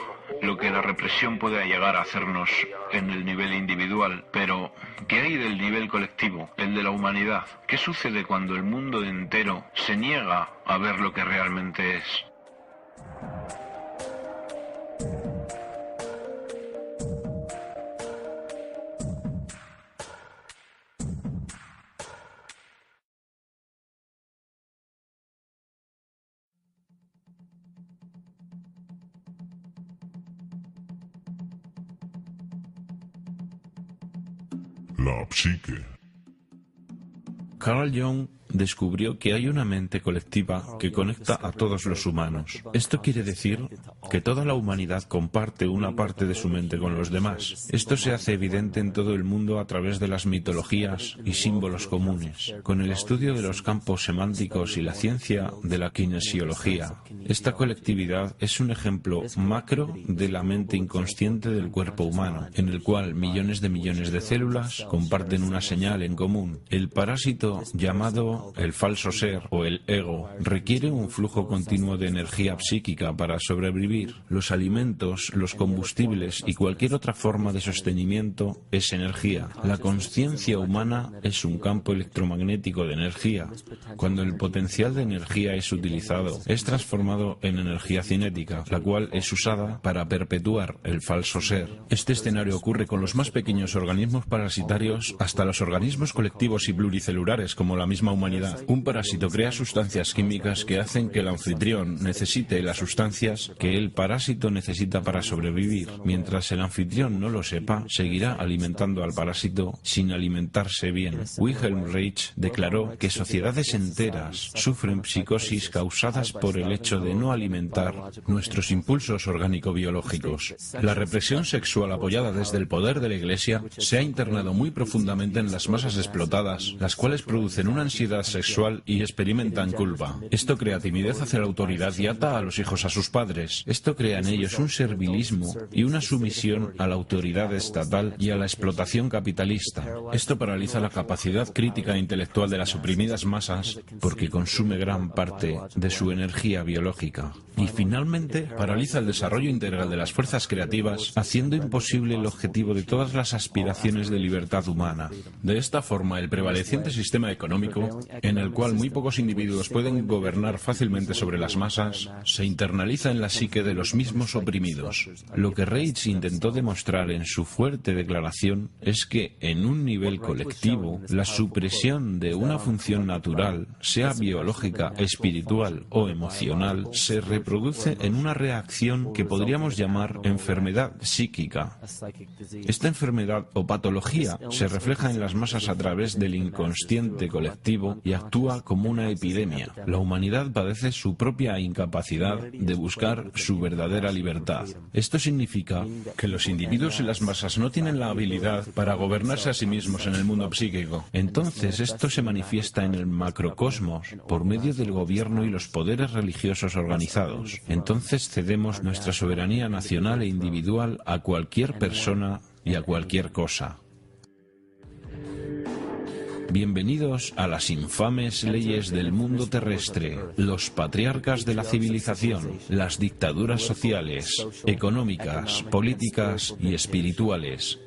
D: lo que la represión puede llegar a hacernos en el nivel individual, pero ¿qué hay del nivel colectivo, el de la humanidad? ¿Qué sucede cuando el mundo entero se niega a ver lo que realmente es?
B: La psique.
A: Carl Jung descubrió que hay una mente colectiva que conecta a todos los humanos. Esto quiere decir que toda la humanidad comparte una parte de su mente con los demás. Esto se hace evidente en todo el mundo a través de las mitologías y símbolos comunes, con el estudio de los campos semánticos y la ciencia de la kinesiología. Esta colectividad es un ejemplo macro de la mente inconsciente del cuerpo humano, en el cual millones de células comparten una señal en común. El parásito llamado el falso ser o el ego requiere un flujo continuo de energía psíquica para sobrevivir. Los alimentos, los combustibles y cualquier otra forma de sostenimiento es energía. La conciencia humana es un campo electromagnético de energía. Cuando el potencial de energía es utilizado, es transformado en energía cinética, la cual es usada para perpetuar el falso ser. Este escenario ocurre con los más pequeños organismos parasitarios hasta los organismos colectivos y pluricelulares como la misma humanidad. Un parásito crea sustancias químicas que hacen que el anfitrión necesite las sustancias que el parásito necesita para sobrevivir. Mientras el anfitrión no lo sepa, seguirá alimentando al parásito sin alimentarse bien. Wilhelm Reich declaró que sociedades enteras sufren psicosis causadas por el hecho de no alimentar nuestros impulsos orgánico-biológicos. La represión sexual apoyada desde el poder de la Iglesia se ha internado muy profundamente en las masas explotadas, las cuales producen una ansiedad sexual y experimentan culpa. Esto crea timidez hacia la autoridad y ata a los hijos a sus padres. Esto crea en ellos un servilismo y una sumisión a la autoridad estatal y a la explotación capitalista. Esto paraliza la capacidad crítica e intelectual de las oprimidas masas porque consume gran parte de su energía biológica. Y finalmente, paraliza el desarrollo integral de las fuerzas creativas, haciendo imposible el objetivo de todas las aspiraciones de libertad humana. De esta forma, el prevaleciente sistema económico, en el cual muy pocos individuos pueden gobernar fácilmente sobre las masas, se internaliza en la psique de los mismos oprimidos. Lo que Reich intentó demostrar en su fuerte declaración es que, en un nivel colectivo, la supresión de una función natural, sea biológica, espiritual o emocional, se reproduce en una reacción que podríamos llamar enfermedad psíquica. Esta enfermedad o patología se refleja en las masas a través del inconsciente colectivo y actúa como una epidemia. La humanidad padece su propia incapacidad de buscar su verdadera libertad. Esto significa que los individuos en las masas no tienen la habilidad para gobernarse a sí mismos en el mundo psíquico. Entonces esto se manifiesta en el macrocosmos por medio del gobierno y los poderes religiosos organizados. Entonces cedemos nuestra soberanía nacional e individual a cualquier persona y a cualquier cosa. Bienvenidos a las infames leyes del mundo terrestre, los patriarcas de la civilización, las dictaduras sociales, económicas, políticas y espirituales.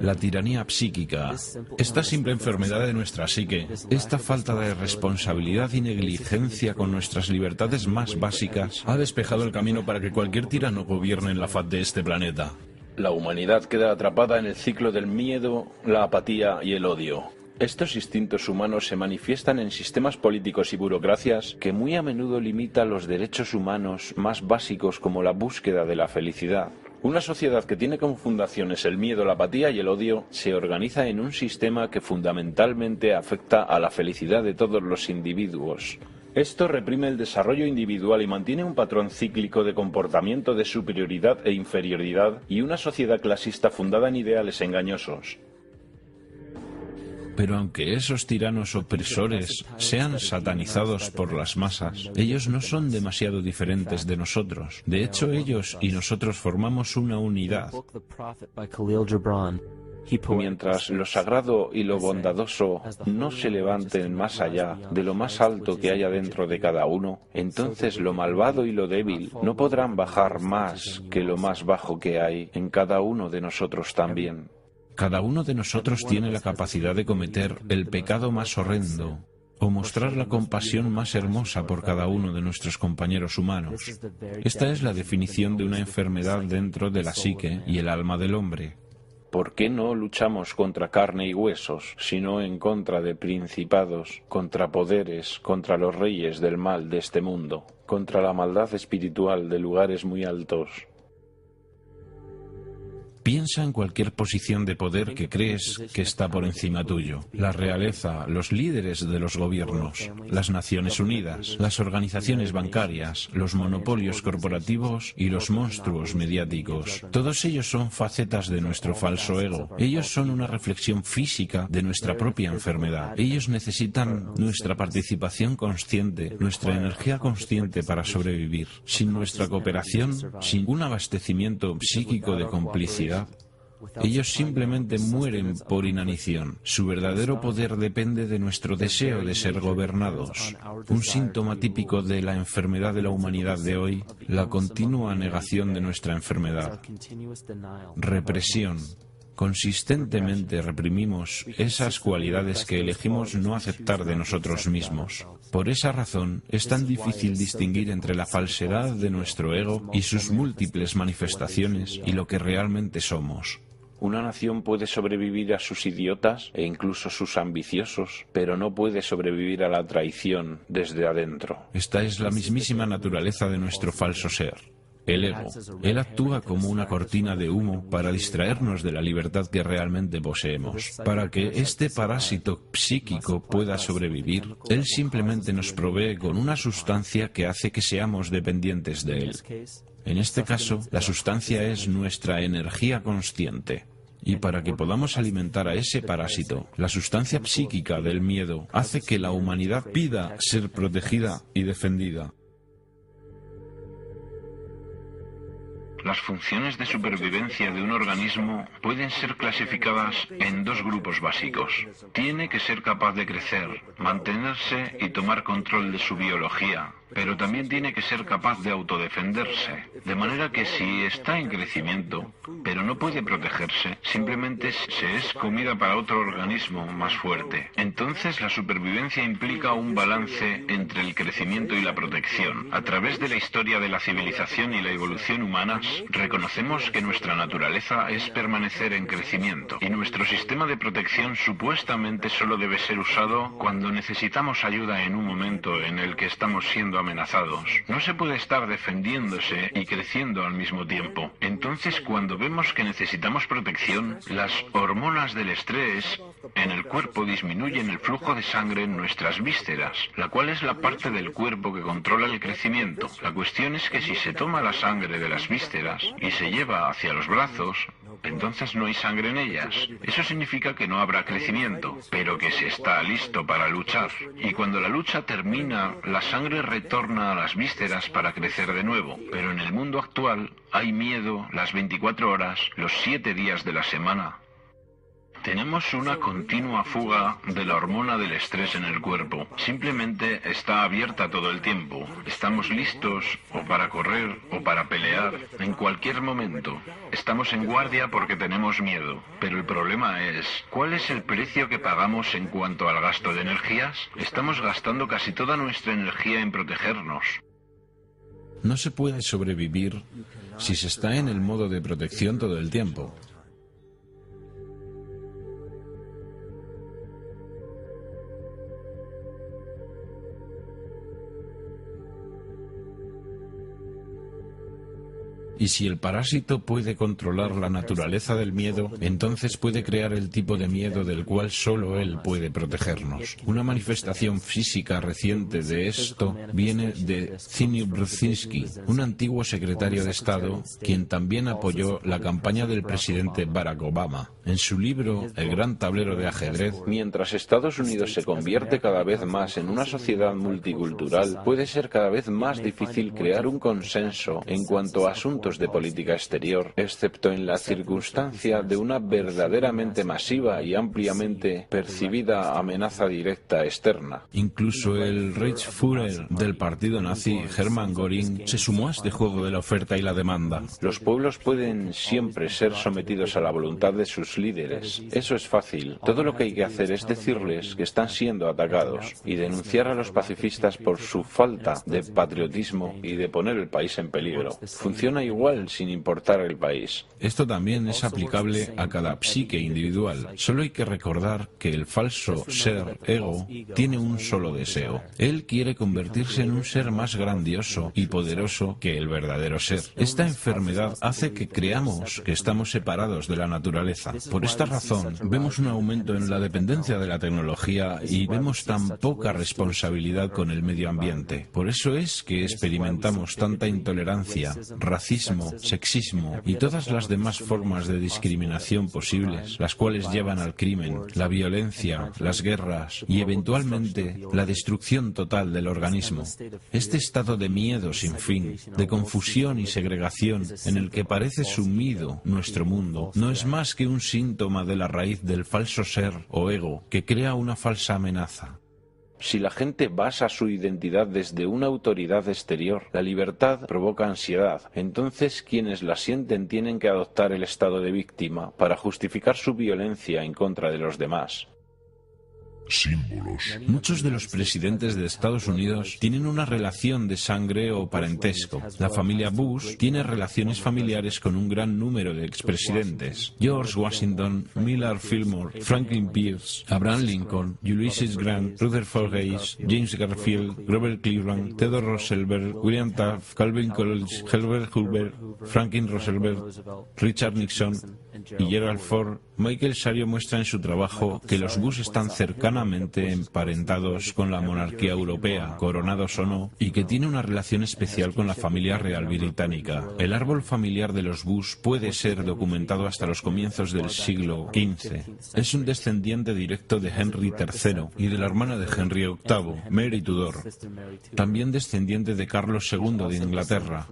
A: La tiranía psíquica, esta simple enfermedad de nuestra psique, esta falta de responsabilidad y negligencia con nuestras libertades más básicas, ha despejado el camino para que cualquier tirano gobierne en la faz de este planeta.
C: La humanidad queda atrapada en el ciclo del miedo, la apatía y el odio. Estos instintos humanos se manifiestan en sistemas políticos y burocracias que muy a menudo limitan los derechos humanos más básicos como la búsqueda de la felicidad. Una sociedad que tiene como fundaciones el miedo, la apatía y el odio se organiza en un sistema que fundamentalmente afecta a la felicidad de todos los individuos. Esto reprime el desarrollo individual y mantiene un patrón cíclico de comportamiento de superioridad e inferioridad y una sociedad clasista fundada en ideales engañosos.
A: Pero aunque esos tiranos opresores sean satanizados por las masas, ellos no son demasiado diferentes de nosotros. De hecho, ellos y nosotros formamos una unidad.
C: Mientras lo sagrado y lo bondadoso no se levanten más allá de lo más alto que haya dentro de cada uno, entonces lo malvado y lo débil no podrán bajar más que lo más bajo que hay en cada uno de nosotros también.
A: Cada uno de nosotros tiene la capacidad de cometer el pecado más horrendo o mostrar la compasión más hermosa por cada uno de nuestros compañeros humanos. Esta es la definición de una enfermedad dentro de la psique y el alma del hombre.
C: ¿Por qué no luchamos contra carne y huesos, sino en contra de principados, contra poderes, contra los reyes del mal de este mundo, contra la maldad espiritual de lugares muy altos?
A: Piensa en cualquier posición de poder que crees que está por encima tuyo. La realeza, los líderes de los gobiernos, las Naciones Unidas, las organizaciones bancarias, los monopolios corporativos y los monstruos mediáticos. Todos ellos son facetas de nuestro falso ego. Ellos son una reflexión física de nuestra propia enfermedad. Ellos necesitan nuestra participación consciente, nuestra energía consciente para sobrevivir. Sin nuestra cooperación, sin un abastecimiento psíquico de complicidad, ellos simplemente mueren por inanición. Su verdadero poder depende de nuestro deseo de ser gobernados. Un síntoma típico de la enfermedad de la humanidad de hoy, la continua negación de nuestra enfermedad. Represión. Consistentemente reprimimos esas cualidades que elegimos no aceptar de nosotros mismos. Por esa razón, es tan difícil distinguir entre la falsedad de nuestro ego y sus múltiples manifestaciones y lo que realmente somos.
C: Una nación puede sobrevivir a sus idiotas e incluso sus ambiciosos, pero no puede sobrevivir a la traición desde adentro.
A: Esta es la mismísima naturaleza de nuestro falso ser, el ego. Él actúa como una cortina de humo para distraernos de la libertad que realmente poseemos. Para que este parásito psíquico pueda sobrevivir, él simplemente nos provee con una sustancia que hace que seamos dependientes de él. En este caso, la sustancia es nuestra energía consciente. Y para que podamos alimentar a ese parásito, la sustancia psíquica del miedo hace que la humanidad pida ser protegida y defendida.
D: Las funciones de supervivencia de un organismo pueden ser clasificadas en dos grupos básicos. Tiene que ser capaz de crecer, mantenerse y tomar control de su biología, pero también tiene que ser capaz de autodefenderse. De manera que si está en crecimiento, pero no puede protegerse, simplemente se es comida para otro organismo más fuerte. Entonces la supervivencia implica un balance entre el crecimiento y la protección. A través de la historia de la civilización y la evolución humanas, reconocemos que nuestra naturaleza es permanecer en crecimiento, y nuestro sistema de protección supuestamente solo debe ser usado cuando necesitamos ayuda en un momento en el que estamos siendo amenazados. No se puede estar defendiéndose y creciendo al mismo tiempo. Entonces, cuando vemos que necesitamos protección, las hormonas del estrés en el cuerpo disminuyen el flujo de sangre en nuestras vísceras, la cual es la parte del cuerpo que controla el crecimiento. La cuestión es que si se toma la sangre de las vísceras y se lleva hacia los brazos, entonces no hay sangre en ellas. Eso significa que no habrá crecimiento, pero que se está listo para luchar. Y cuando la lucha termina, la sangre retorna a las vísceras para crecer de nuevo. Pero en el mundo actual hay miedo las 24 horas, los 7 días de la semana. Tenemos una continua fuga de la hormona del estrés en el cuerpo. Simplemente está abierta todo el tiempo. Estamos listos o para correr o para pelear en cualquier momento. Estamos en guardia porque tenemos miedo. Pero el problema es, ¿cuál es el precio que pagamos en cuanto al gasto de energías? Estamos gastando casi toda nuestra energía en protegernos.
A: No se puede sobrevivir si se está en el modo de protección todo el tiempo. Y si el parásito puede controlar la naturaleza del miedo, entonces puede crear el tipo de miedo del cual solo él puede protegernos. Una manifestación física reciente de esto viene de Zbigniew Brzezinski, un antiguo secretario de Estado, quien también apoyó la campaña del presidente Barack Obama. En su libro El gran tablero de ajedrez,
C: mientras Estados Unidos se convierte cada vez más en una sociedad multicultural, puede ser cada vez más difícil crear un consenso en cuanto a asuntos de política exterior, excepto en la circunstancia de una verdaderamente masiva y ampliamente percibida amenaza directa externa.
A: Incluso el Reichsführer del partido nazi, Hermann Göring, se sumó a este juego de la oferta y la demanda.
C: Los pueblos pueden siempre ser sometidos a la voluntad de sus líderes. Eso es fácil. Todo lo que hay que hacer es decirles que están siendo atacados y denunciar a los pacifistas por su falta de patriotismo y de poner el país en peligro. Funciona igual igual sin importar el país.
A: Esto también es aplicable a cada psique individual. Solo hay que recordar que el falso ser, ego, tiene un solo deseo. Él quiere convertirse en un ser más grandioso y poderoso que el verdadero ser. Esta enfermedad hace que creamos que estamos separados de la naturaleza. Por esta razón, vemos un aumento en la dependencia de la tecnología y vemos tan poca responsabilidad con el medio ambiente. Por eso es que experimentamos tanta intolerancia, racismo, sexismo y todas las demás formas de discriminación posibles, las cuales llevan al crimen, la violencia, las guerras y eventualmente la destrucción total del organismo. Este estado de miedo sin fin, de confusión y segregación en el que parece sumido nuestro mundo, no es más que un síntoma de la raíz del falso ser o ego que crea una falsa amenaza.
C: Si la gente basa su identidad desde una autoridad exterior, la libertad provoca ansiedad. Entonces, quienes la sienten tienen que adoptar el estado de víctima para justificar su violencia en contra de los demás.
B: Símbolos.
A: Muchos de los presidentes de Estados Unidos tienen una relación de sangre o parentesco. La familia Bush tiene relaciones familiares con un gran número de expresidentes. George Washington, Millard Fillmore, Franklin Pierce, Abraham Lincoln, Ulysses Grant, Rutherford Hayes, James Garfield, Grover Cleveland, Theodore Roosevelt, William Taft, Calvin Coolidge, Herbert Hoover, Franklin Roosevelt, Richard Nixon y Gerald Ford. Michael Sario muestra en su trabajo que los Bush están cercanamente emparentados con la monarquía europea, coronados o no, y que tiene una relación especial con la familia real británica. El árbol familiar de los Bush puede ser documentado hasta los comienzos del siglo XV. Es un descendiente directo de Henry III y de la hermana de Henry VIII, Mary Tudor, también descendiente de Carlos II de Inglaterra.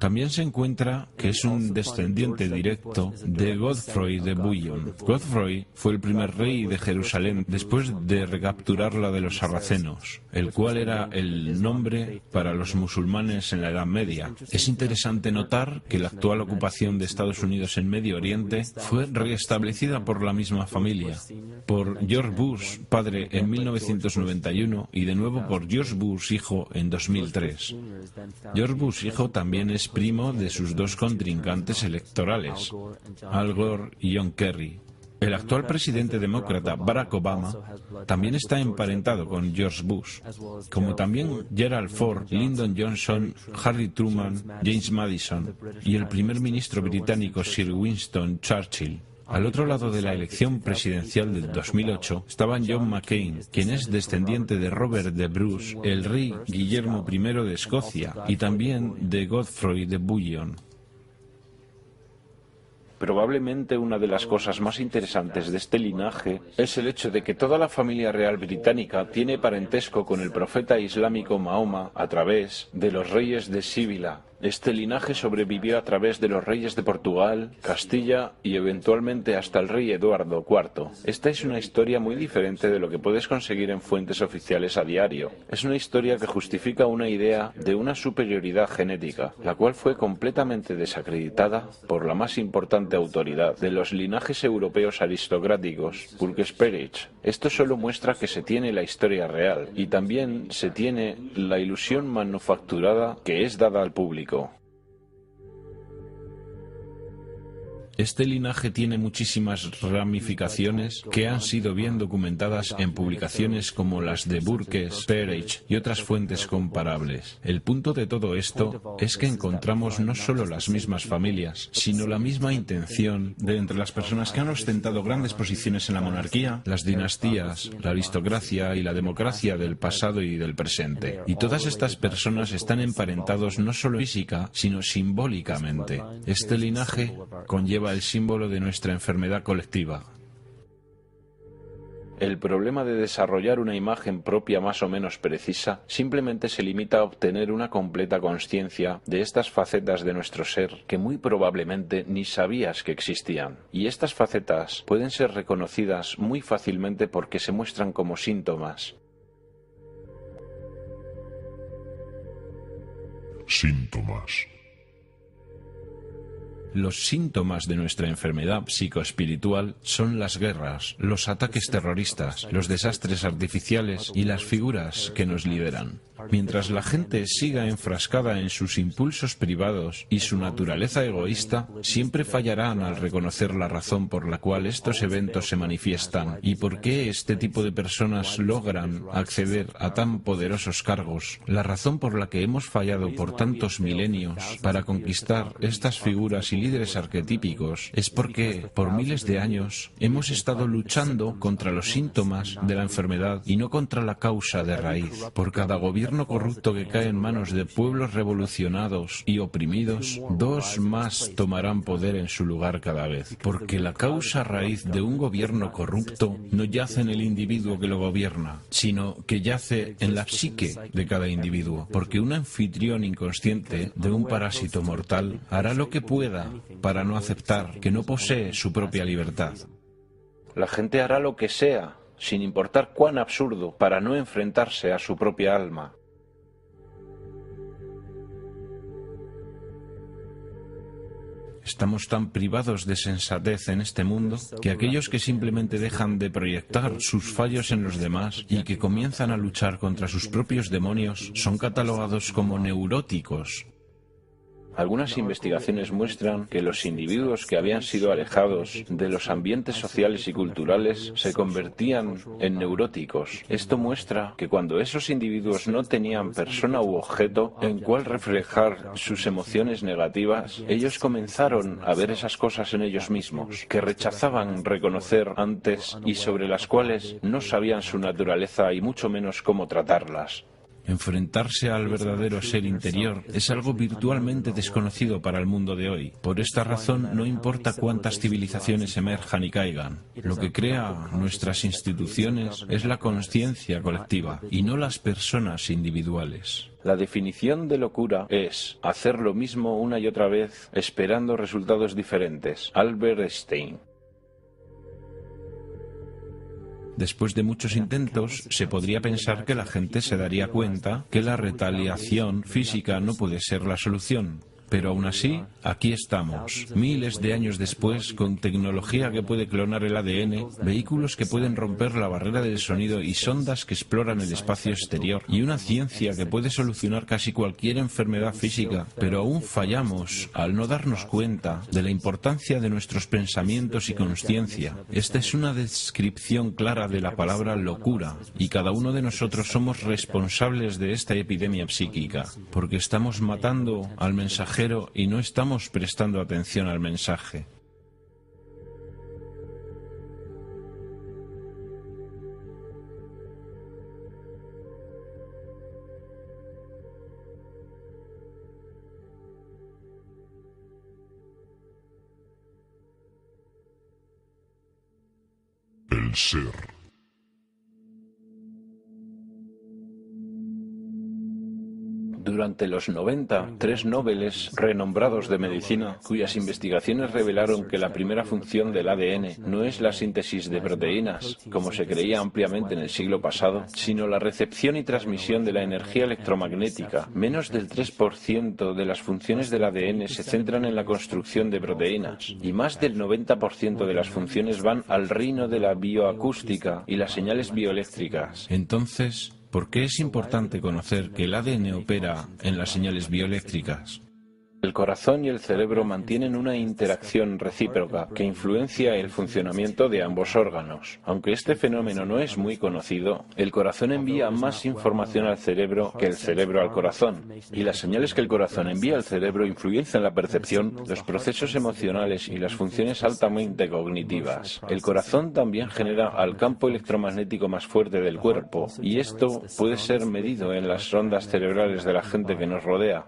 A: También se encuentra que es un descendiente directo de Godfrey de Bouillon. Godfrey fue el primer rey de Jerusalén después de recapturarla de los sarracenos, el cual era el nombre para los musulmanes en la Edad Media. Es interesante notar que la actual ocupación de Estados Unidos en Medio Oriente fue restablecida por la misma familia, por George Bush, padre, en 1991 y de nuevo por George Bush, hijo, en 2003. George Bush, hijo, también es primo de sus dos contrincantes electorales, Al Gore y John Kerry. El actual presidente demócrata, Barack Obama, también está emparentado con George Bush, como también Gerald Ford, Lyndon Johnson, Harry Truman, James Madison y el primer ministro británico Sir Winston Churchill. Al otro lado de la elección presidencial del 2008 estaba John McCain, quien es descendiente de Robert de Bruce, el rey Guillermo I de Escocia, y también de Godfrey de Bouillon.
C: Probablemente una de las cosas más interesantes de este linaje es el hecho de que toda la familia real británica tiene parentesco con el profeta islámico Mahoma a través de los reyes de Sibila. Este linaje sobrevivió a través de los reyes de Portugal, Castilla y eventualmente hasta el rey Eduardo IV. Esta es una historia muy diferente de lo que puedes conseguir en fuentes oficiales a diario. Es una historia que justifica una idea de una superioridad genética, la cual fue completamente desacreditada por la más importante autoridad de los linajes europeos aristocráticos, Purkesperich. Esto solo muestra que se tiene la historia real y también se tiene la ilusión manufacturada que es dada al público.
A: Este linaje tiene muchísimas ramificaciones que han sido bien documentadas en publicaciones como las de Burkes, Perich y otras fuentes comparables. El punto de todo esto es que encontramos no solo las mismas familias, sino la misma intención de entre las personas que han ostentado grandes posiciones en la monarquía, las dinastías, la aristocracia y la democracia del pasado y del presente. Y todas estas personas están emparentados no solo física, sino simbólicamente. Este linaje conlleva el símbolo de nuestra enfermedad colectiva.
C: El problema de desarrollar una imagen propia más o menos precisa simplemente se limita a obtener una completa consciencia de estas facetas de nuestro ser que muy probablemente ni sabías que existían. Y estas facetas pueden ser reconocidas muy fácilmente porque se muestran como síntomas.
B: Síntomas.
A: Los síntomas de nuestra enfermedad psicoespiritual son las guerras, los ataques terroristas, los desastres artificiales y las figuras que nos liberan. Mientras la gente siga enfrascada en sus impulsos privados y su naturaleza egoísta, siempre fallarán al reconocer la razón por la cual estos eventos se manifiestan y por qué este tipo de personas logran acceder a tan poderosos cargos. La razón por la que hemos fallado por tantos milenios para conquistar estas figuras y líderes arquetípicos es porque, por miles de años, hemos estado luchando contra los síntomas de la enfermedad y no contra la causa de raíz. Por cada gobierno corrupto que cae en manos de pueblos revolucionados y oprimidos, dos más tomarán poder en su lugar cada vez. Porque la causa raíz de un gobierno corrupto no yace en el individuo que lo gobierna, sino que yace en la psique de cada individuo. Porque un anfitrión inconsciente de un parásito mortal hará lo que pueda para no aceptar que no posee su propia libertad.
C: La gente hará lo que sea, sin importar cuán absurdo, para no enfrentarse a su propia alma.
A: Estamos tan privados de sensatez en este mundo que aquellos que simplemente dejan de proyectar sus fallos en los demás y que comienzan a luchar contra sus propios demonios son catalogados como neuróticos.
C: Algunas investigaciones muestran que los individuos que habían sido alejados de los ambientes sociales y culturales se convertían en neuróticos. Esto muestra que cuando esos individuos no tenían persona u objeto en cual reflejar sus emociones negativas, ellos comenzaron a ver esas cosas en ellos mismos, que rechazaban reconocer antes y sobre las cuales no sabían su naturaleza y mucho menos cómo tratarlas.
A: Enfrentarse al verdadero ser interior es algo virtualmente desconocido para el mundo de hoy. Por esta razón, no importa cuántas civilizaciones emerjan y caigan. Lo que crea nuestras instituciones es la conciencia colectiva y no las personas individuales.
C: La definición de locura es hacer lo mismo una y otra vez esperando resultados diferentes. Albert Einstein.
A: Después de muchos intentos, se podría pensar que la gente se daría cuenta que la retaliación física no puede ser la solución. Pero aún así, aquí estamos, miles de años después, con tecnología que puede clonar el ADN, vehículos que pueden romper la barrera del sonido y sondas que exploran el espacio exterior, y una ciencia que puede solucionar casi cualquier enfermedad física. Pero aún fallamos al no darnos cuenta de la importancia de nuestros pensamientos y consciencia. Esta es una descripción clara de la palabra locura, y cada uno de nosotros somos responsables de esta epidemia psíquica, porque estamos matando al mensajero y no estamos prestando atención al mensaje.
B: El ser.
C: Durante los 90, 3 Nobeles renombrados de medicina, cuyas investigaciones revelaron que la primera función del ADN no es la síntesis de proteínas, como se creía ampliamente en el siglo pasado, sino la recepción y transmisión de la energía electromagnética. Menos del 3% de las funciones del ADN se centran en la construcción de proteínas, y más del 90% de las funciones van al reino de la bioacústica y las señales bioeléctricas.
A: Entonces, ¿por qué es importante conocer que el ADN opera en las señales bioeléctricas?
C: El corazón y el cerebro mantienen una interacción recíproca que influencia el funcionamiento de ambos órganos. Aunque este fenómeno no es muy conocido, el corazón envía más información al cerebro que el cerebro al corazón, y las señales que el corazón envía al cerebro influencian la percepción, los procesos emocionales y las funciones altamente cognitivas. El corazón también genera al campo electromagnético más fuerte del cuerpo, y esto puede ser medido en las ondas cerebrales de la gente que nos rodea.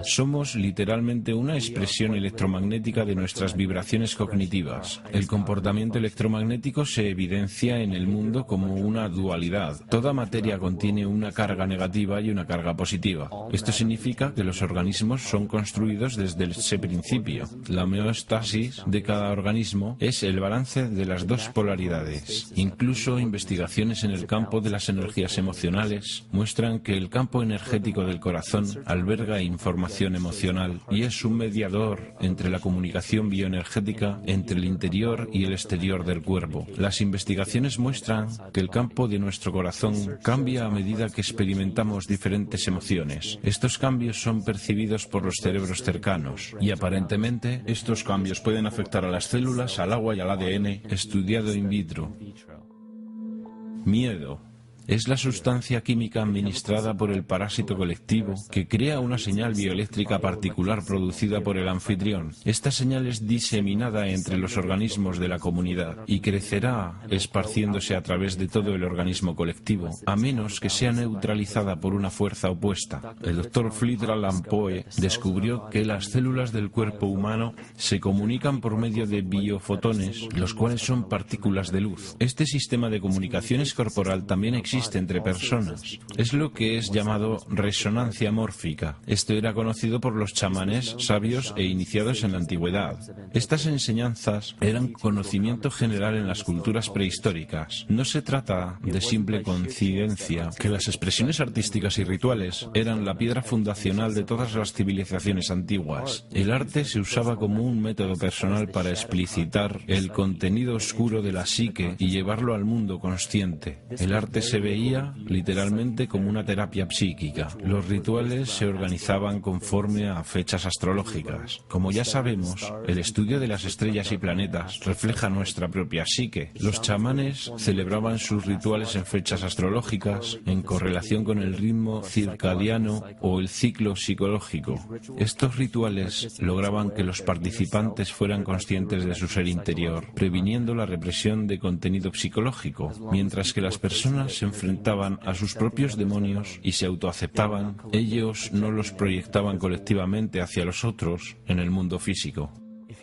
A: Somos literalmente una expresión electromagnética de nuestras vibraciones cognitivas. El comportamiento electromagnético se evidencia en el mundo como una dualidad. Toda materia contiene una carga negativa y una carga positiva. Esto significa que los organismos son construidos desde ese principio. La homeostasis de cada organismo es el balance de las dos polaridades. Incluso investigaciones en el campo de las energías emocionales muestran muestran que el campo energético del corazón alberga información emocional y es un mediador entre la comunicación bioenergética entre el interior y el exterior del cuerpo. Las investigaciones muestran que el campo de nuestro corazón cambia a medida que experimentamos diferentes emociones. Estos cambios son percibidos por los cerebros cercanos y aparentemente estos cambios pueden afectar a las células, al agua y al ADN, estudiado in vitro. Miedo. Es la sustancia química administrada por el parásito colectivo que crea una señal bioeléctrica particular producida por el anfitrión. Esta señal es diseminada entre los organismos de la comunidad y crecerá esparciéndose a través de todo el organismo colectivo, a menos que sea neutralizada por una fuerza opuesta. El Dr. Fritz Alan Poe descubrió que las células del cuerpo humano se comunican por medio de biofotones, los cuales son partículas de luz. Este sistema de comunicaciones corporal también existe entre personas. Es lo que es llamado resonancia mórfica. Esto era conocido por los chamanes sabios e iniciados en la antigüedad. Estas enseñanzas eran conocimiento general en las culturas prehistóricas. No se trata de simple coincidencia que las expresiones artísticas y rituales eran la piedra fundacional de todas las civilizaciones antiguas. El arte se usaba como un método personal para explicitar el contenido oscuro de la psique y llevarlo al mundo consciente. El arte se veía literalmente como una terapia psíquica. Los rituales se organizaban conforme a fechas astrológicas. Como ya sabemos, el estudio de las estrellas y planetas refleja nuestra propia psique. Los chamanes celebraban sus rituales en fechas astrológicas en correlación con el ritmo circadiano o el ciclo psicológico. Estos rituales lograban que los participantes fueran conscientes de su ser interior, previniendo la represión de contenido psicológico, mientras que las personas se enfrentaban a sus propios demonios y se autoaceptaban, ellos no los proyectaban colectivamente hacia los otros en el mundo físico.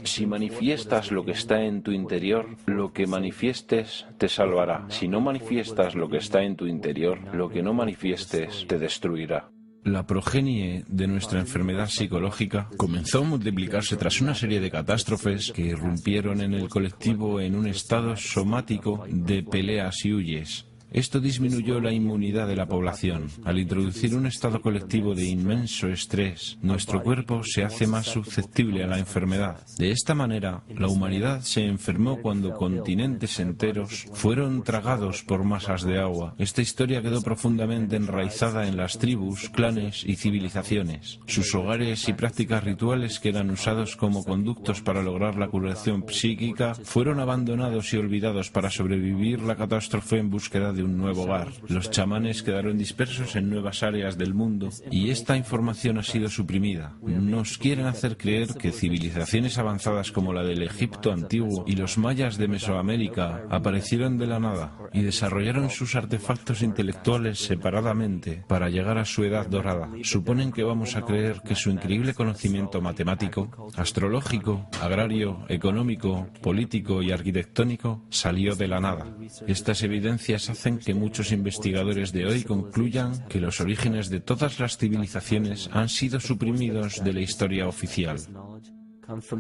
C: Si manifiestas lo que está en tu interior, lo que manifiestes te salvará. Si no manifiestas lo que está en tu interior, lo que no manifiestes te destruirá.
A: La progenie de nuestra enfermedad psicológica comenzó a multiplicarse tras una serie de catástrofes que irrumpieron en el colectivo en un estado somático de peleas y huyes. Esto disminuyó la inmunidad de la población. Al introducir un estado colectivo de inmenso estrés, nuestro cuerpo se hace más susceptible a la enfermedad. De esta manera, la humanidad se enfermó cuando continentes enteros fueron tragados por masas de agua. Esta historia quedó profundamente enraizada en las tribus, clanes y civilizaciones. Sus hogares y prácticas rituales que eran usados como conductos para lograr la curación psíquica fueron abandonados y olvidados para sobrevivir la catástrofe en búsqueda de un nuevo hogar. Los chamanes quedaron dispersos en nuevas áreas del mundo y esta información ha sido suprimida. Nos quieren hacer creer que civilizaciones avanzadas como la del Egipto antiguo y los mayas de Mesoamérica aparecieron de la nada y desarrollaron sus artefactos intelectuales separadamente para llegar a su edad dorada. Suponen que vamos a creer que su increíble conocimiento matemático, astrológico, agrario, económico, político y arquitectónico salió de la nada. Estas evidencias hacen que muchos investigadores de hoy concluyan que los orígenes de todas las civilizaciones han sido suprimidos de la historia oficial.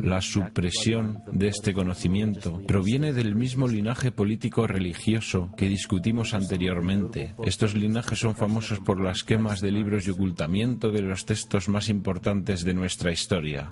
A: La supresión de este conocimiento proviene del mismo linaje político-religioso que discutimos anteriormente. Estos linajes son famosos por las quemas de libros y ocultamiento de los textos más importantes de nuestra historia.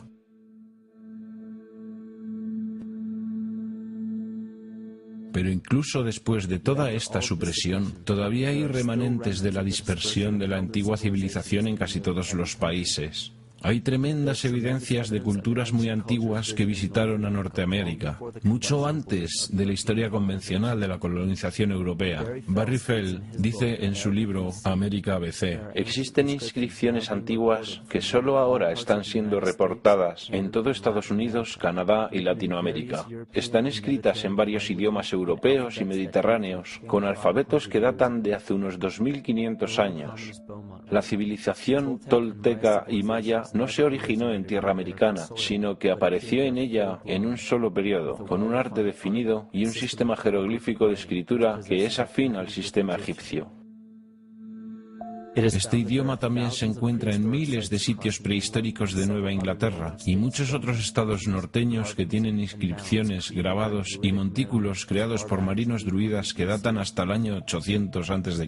A: Pero incluso después de toda esta supresión, todavía hay remanentes de la dispersión de la antigua civilización en casi todos los países. Hay tremendas evidencias de culturas muy antiguas que visitaron a Norteamérica, mucho antes de la historia convencional de la colonización europea. Barry Feld dice en su libro América ABC:
C: existen inscripciones antiguas que solo ahora están siendo reportadas en todo Estados Unidos, Canadá y Latinoamérica. Están escritas en varios idiomas europeos y mediterráneos, con alfabetos que datan de hace unos 2500 años. La civilización tolteca y maya no se originó en tierra americana, sino que apareció en ella en un solo periodo, con un arte definido y un sistema jeroglífico de escritura que es afín al sistema egipcio.
A: Este idioma también se encuentra en miles de sitios prehistóricos de Nueva Inglaterra y muchos otros estados norteños que tienen inscripciones, grabados y montículos creados por marinos druidas que datan hasta el año 800 a.C.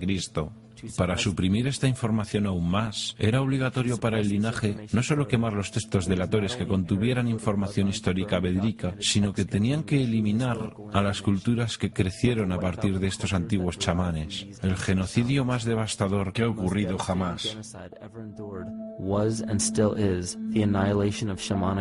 A: Para suprimir esta información aún más, era obligatorio para el linaje no solo quemar los textos delatores que contuvieran información histórica verídica, sino que tenían que eliminar a las culturas que crecieron a partir de estos antiguos chamanes. El genocidio más devastador que ha ocurrido jamás.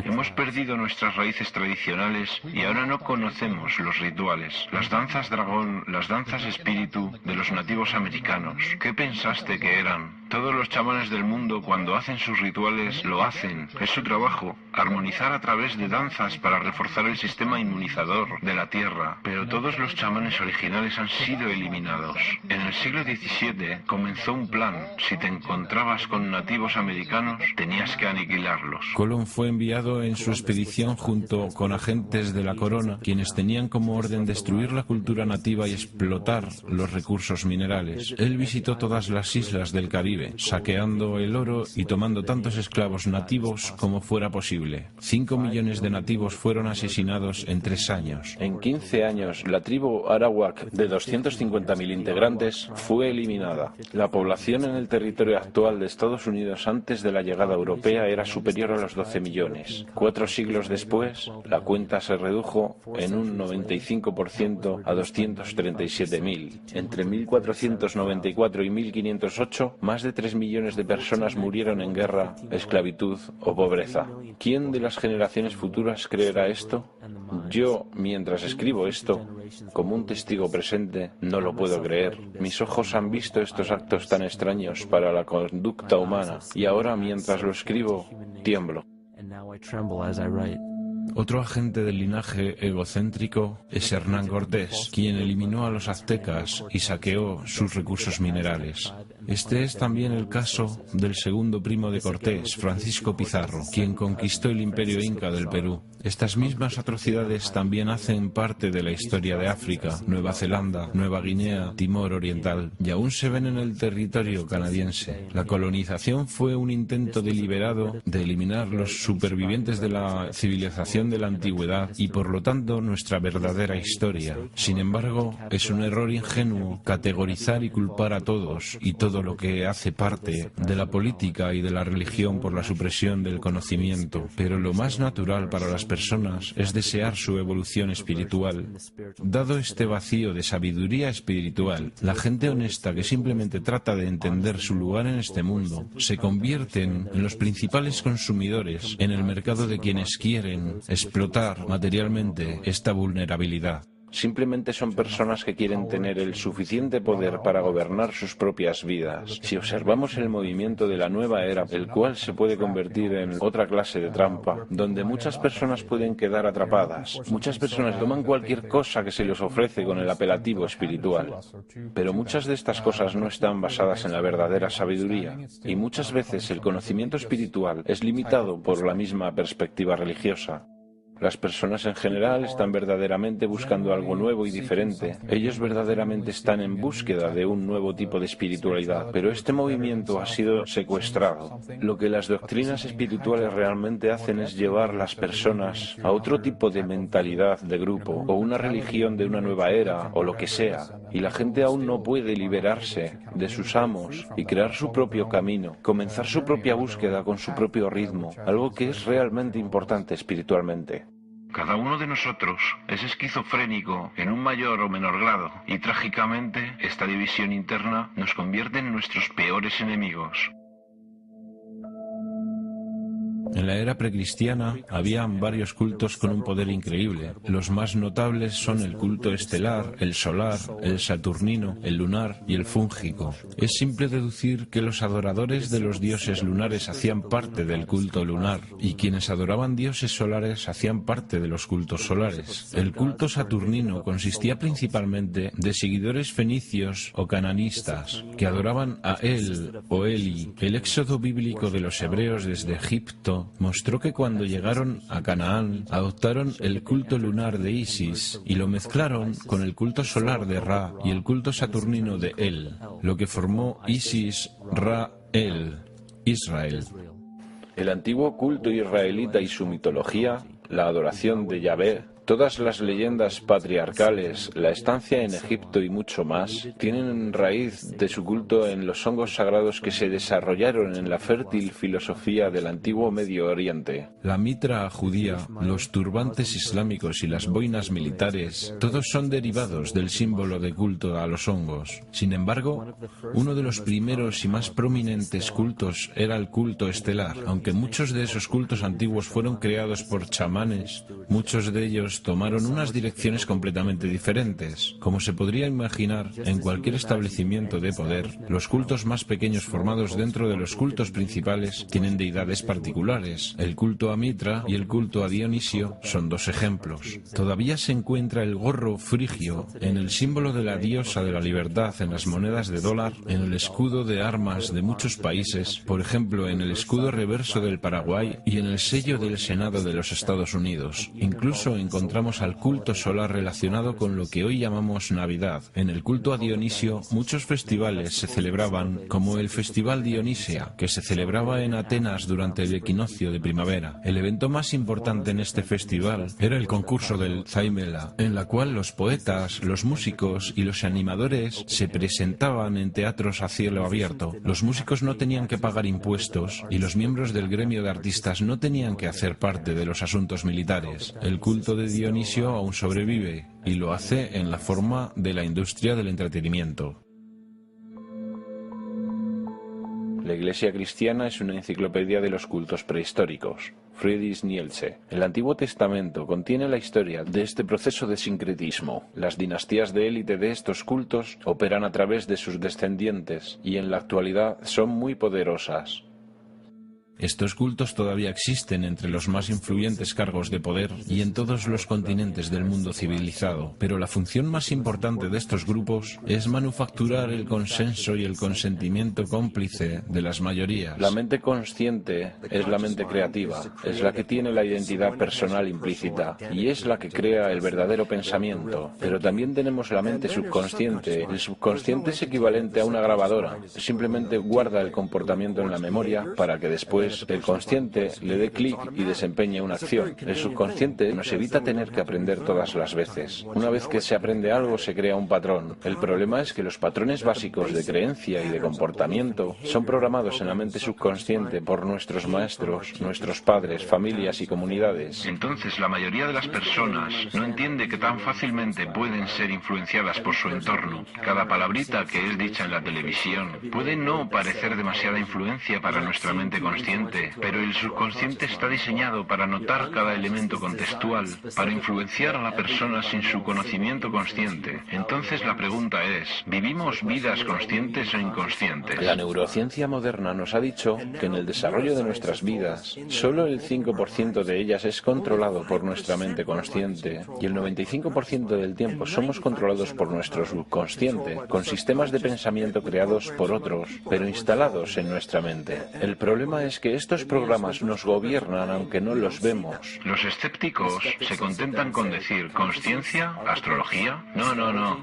D: Hemos perdido nuestras raíces tradicionales y ahora no conocemos los rituales, las danzas dragón, las danzas espíritu de los nativos americanos. ¿Qué pensaste que eran? Todos los chamanes del mundo, cuando hacen sus rituales, lo hacen. Es su trabajo, armonizar a través de danzas para reforzar el sistema inmunizador de la Tierra. Pero todos los chamanes originales han sido eliminados. En el siglo XVII comenzó un plan. Si te encontrabas con nativos americanos, tenías que aniquilarlos.
A: Colón fue enviado en su expedición junto con agentes de la corona, quienes tenían como orden destruir la cultura nativa y explotar los recursos minerales. Él visitó todas las islas del Caribe, saqueando el oro y tomando tantos esclavos nativos como fuera posible. 5 millones de nativos fueron asesinados en 3 años.
C: En 15 años, la tribu Arawak, de 250.000 integrantes, fue eliminada. La población en el territorio actual de Estados Unidos antes de la llegada europea era superior a los 12 millones. 4 siglos después, la cuenta se redujo en un 95% a 237.000. Entre 1494 y 1508, más de 3 millones de personas murieron en guerra, esclavitud o pobreza. ¿Quién de las generaciones futuras creerá esto? Yo, mientras escribo esto, como un testigo presente, no lo puedo creer. Mis ojos han visto estos actos tan extraños para la conducta humana, y ahora, mientras lo escribo, tiemblo.
A: Otro agente del linaje egocéntrico es Hernán Cortés, quien eliminó a los aztecas y saqueó sus recursos minerales. Este es también el caso del segundo primo de Cortés, Francisco Pizarro, quien conquistó el imperio inca del Perú. Estas mismas atrocidades también hacen parte de la historia de África, Nueva Zelanda, Nueva Guinea, Timor Oriental, y aún se ven en el territorio canadiense. La colonización fue un intento deliberado de eliminar los supervivientes de la civilización de la antigüedad y por lo tanto nuestra verdadera historia. Sin embargo, es un error ingenuo categorizar y culpar a todos y todo lo que hace parte de la política y de la religión por la supresión del conocimiento. Pero lo más natural para las personas es desear su evolución espiritual. Dado este vacío de sabiduría espiritual, la gente honesta que simplemente trata de entender su lugar en este mundo se convierten en los principales consumidores en el mercado de quienes quieren explotar materialmente esta vulnerabilidad.
C: Simplemente son personas que quieren tener el suficiente poder para gobernar sus propias vidas. Si observamos el movimiento de la nueva era, el cual se puede convertir en otra clase de trampa, donde muchas personas pueden quedar atrapadas. Muchas personas toman cualquier cosa que se les ofrece con el apelativo espiritual. Pero muchas de estas cosas no están basadas en la verdadera sabiduría. Y muchas veces el conocimiento espiritual es limitado por la misma perspectiva religiosa. Las personas en general están verdaderamente buscando algo nuevo y diferente. Ellos verdaderamente están en búsqueda de un nuevo tipo de espiritualidad, pero este movimiento ha sido secuestrado. Lo que las doctrinas espirituales realmente hacen es llevar a las personas a otro tipo de mentalidad de grupo, o una religión de una nueva era, o lo que sea. Y la gente aún no puede liberarse de sus amos y crear su propio camino, comenzar su propia búsqueda con su propio ritmo, algo que es realmente importante espiritualmente.
D: Cada uno de nosotros es esquizofrénico en un mayor o menor grado y trágicamente esta división interna nos convierte en nuestros peores enemigos.
A: En la era precristiana habían varios cultos con un poder increíble. Los más notables son el culto estelar, el solar, el saturnino, el lunar y el fúngico. Es simple deducir que los adoradores de los dioses lunares hacían parte del culto lunar y quienes adoraban dioses solares hacían parte de los cultos solares. El culto saturnino consistía principalmente de seguidores fenicios o cananistas que adoraban a El o Eli. El éxodo bíblico de los hebreos desde Egipto mostró que cuando llegaron a Canaán adoptaron el culto lunar de Isis y lo mezclaron con el culto solar de Ra y el culto saturnino de El, lo que formó Isis, Ra, El, Israel.
C: El antiguo culto israelita y su mitología, la adoración de Yahvé, Todas las leyendas patriarcales, la estancia en Egipto y mucho más, tienen raíz de su culto en los hongos sagrados que se desarrollaron en la fértil filosofía del antiguo Medio Oriente.
A: La mitra judía, los turbantes islámicos y las boinas militares, todos son derivados del símbolo de culto a los hongos. Sin embargo, uno de los primeros y más prominentes cultos era el culto estelar. Aunque muchos de esos cultos antiguos fueron creados por chamanes, muchos de ellos tomaron unas direcciones completamente diferentes. Como se podría imaginar, en cualquier establecimiento de poder, los cultos más pequeños formados dentro de los cultos principales tienen deidades particulares. El culto a Mitra y el culto a Dionisio son dos ejemplos. Todavía se encuentra el gorro frigio en el símbolo de la diosa de la libertad en las monedas de dólar, en el escudo de armas de muchos países, por ejemplo en el escudo reverso del Paraguay y en el sello del Senado de los Estados Unidos. Incluso encontramos al culto solar relacionado con lo que hoy llamamos Navidad. En el culto a Dionisio, muchos festivales se celebraban, como el Festival Dionisia, que se celebraba en Atenas durante el equinoccio de primavera. El evento más importante en este festival era el concurso del Zaimela, en la cual los poetas, los músicos y los animadores se presentaban en teatros a cielo abierto. Los músicos no tenían que pagar impuestos y los miembros del gremio de artistas no tenían que hacer parte de los asuntos militares. El culto de Dionisio aún sobrevive y lo hace en la forma de la industria del entretenimiento.
C: La Iglesia cristiana es una enciclopedia de los cultos prehistóricos. Friedrich Nietzsche. El Antiguo Testamento contiene la historia de este proceso de sincretismo. Las dinastías de élite de estos cultos operan a través de sus descendientes y en la actualidad son muy poderosas.
A: Estos cultos todavía existen entre los más influyentes cargos de poder y en todos los continentes del mundo civilizado, pero la función más importante de estos grupos es manufacturar el consenso y el consentimiento cómplice de las mayorías.
C: La mente consciente es la mente creativa, es la que tiene la identidad personal implícita y es la que crea el verdadero pensamiento. Pero también tenemos la mente subconsciente. El subconsciente es equivalente a una grabadora, simplemente guarda el comportamiento en la memoria para que después el consciente le dé clic y desempeñe una acción. El subconsciente nos evita tener que aprender todas las veces. Una vez que se aprende algo se crea un patrón. El problema es que los patrones básicos de creencia y de comportamiento son programados en la mente subconsciente por nuestros maestros, nuestros padres, familias y comunidades.
D: Entonces la mayoría de las personas no entiende que tan fácilmente pueden ser influenciadas por su entorno. Cada palabrita que es dicha en la televisión puede no parecer demasiada influencia para nuestra mente consciente, pero el subconsciente está diseñado para notar cada elemento contextual, para influenciar a la persona sin su conocimiento consciente. Entonces la pregunta es, ¿vivimos vidas conscientes o inconscientes?
C: La neurociencia moderna nos ha dicho que en el desarrollo de nuestras vidas, solo el 5% de ellas es controlado por nuestra mente consciente y el 95% del tiempo somos controlados por nuestro subconsciente, con sistemas de pensamiento creados por otros, pero instalados en nuestra mente. El problema es que estos programas nos gobiernan aunque no los vemos.
D: Los escépticos se contentan con decir ¿conciencia? ¿Astrología? No.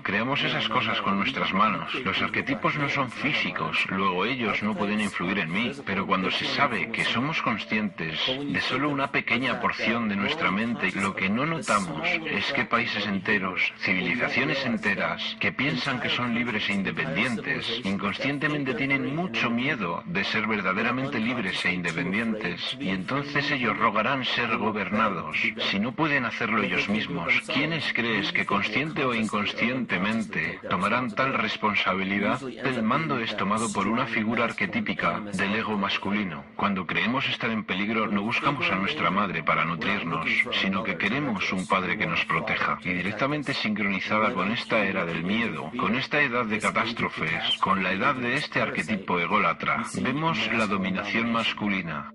D: Creamos esas cosas con nuestras manos. Los arquetipos no son físicos, luego ellos no pueden influir en mí. Pero cuando se sabe que somos conscientes de solo una pequeña porción de nuestra mente, lo que no notamos es que países enteros, civilizaciones enteras, que piensan que son libres e independientes, inconscientemente tienen mucho miedo de ser verdaderamente libres e independientes, y entonces ellos rogarán ser gobernados. Si no pueden hacerlo ellos mismos, ¿quiénes crees que consciente o inconscientemente tomarán tal responsabilidad? El mando es tomado por una figura arquetípica del ego masculino. Cuando creemos estar en peligro, no buscamos a nuestra madre para nutrirnos, sino que queremos un padre que nos proteja. Y directamente sincronizada con esta era del miedo, con esta edad de catástrofes, con la edad de este arquetipo ególatra, vemos la dominación masculina.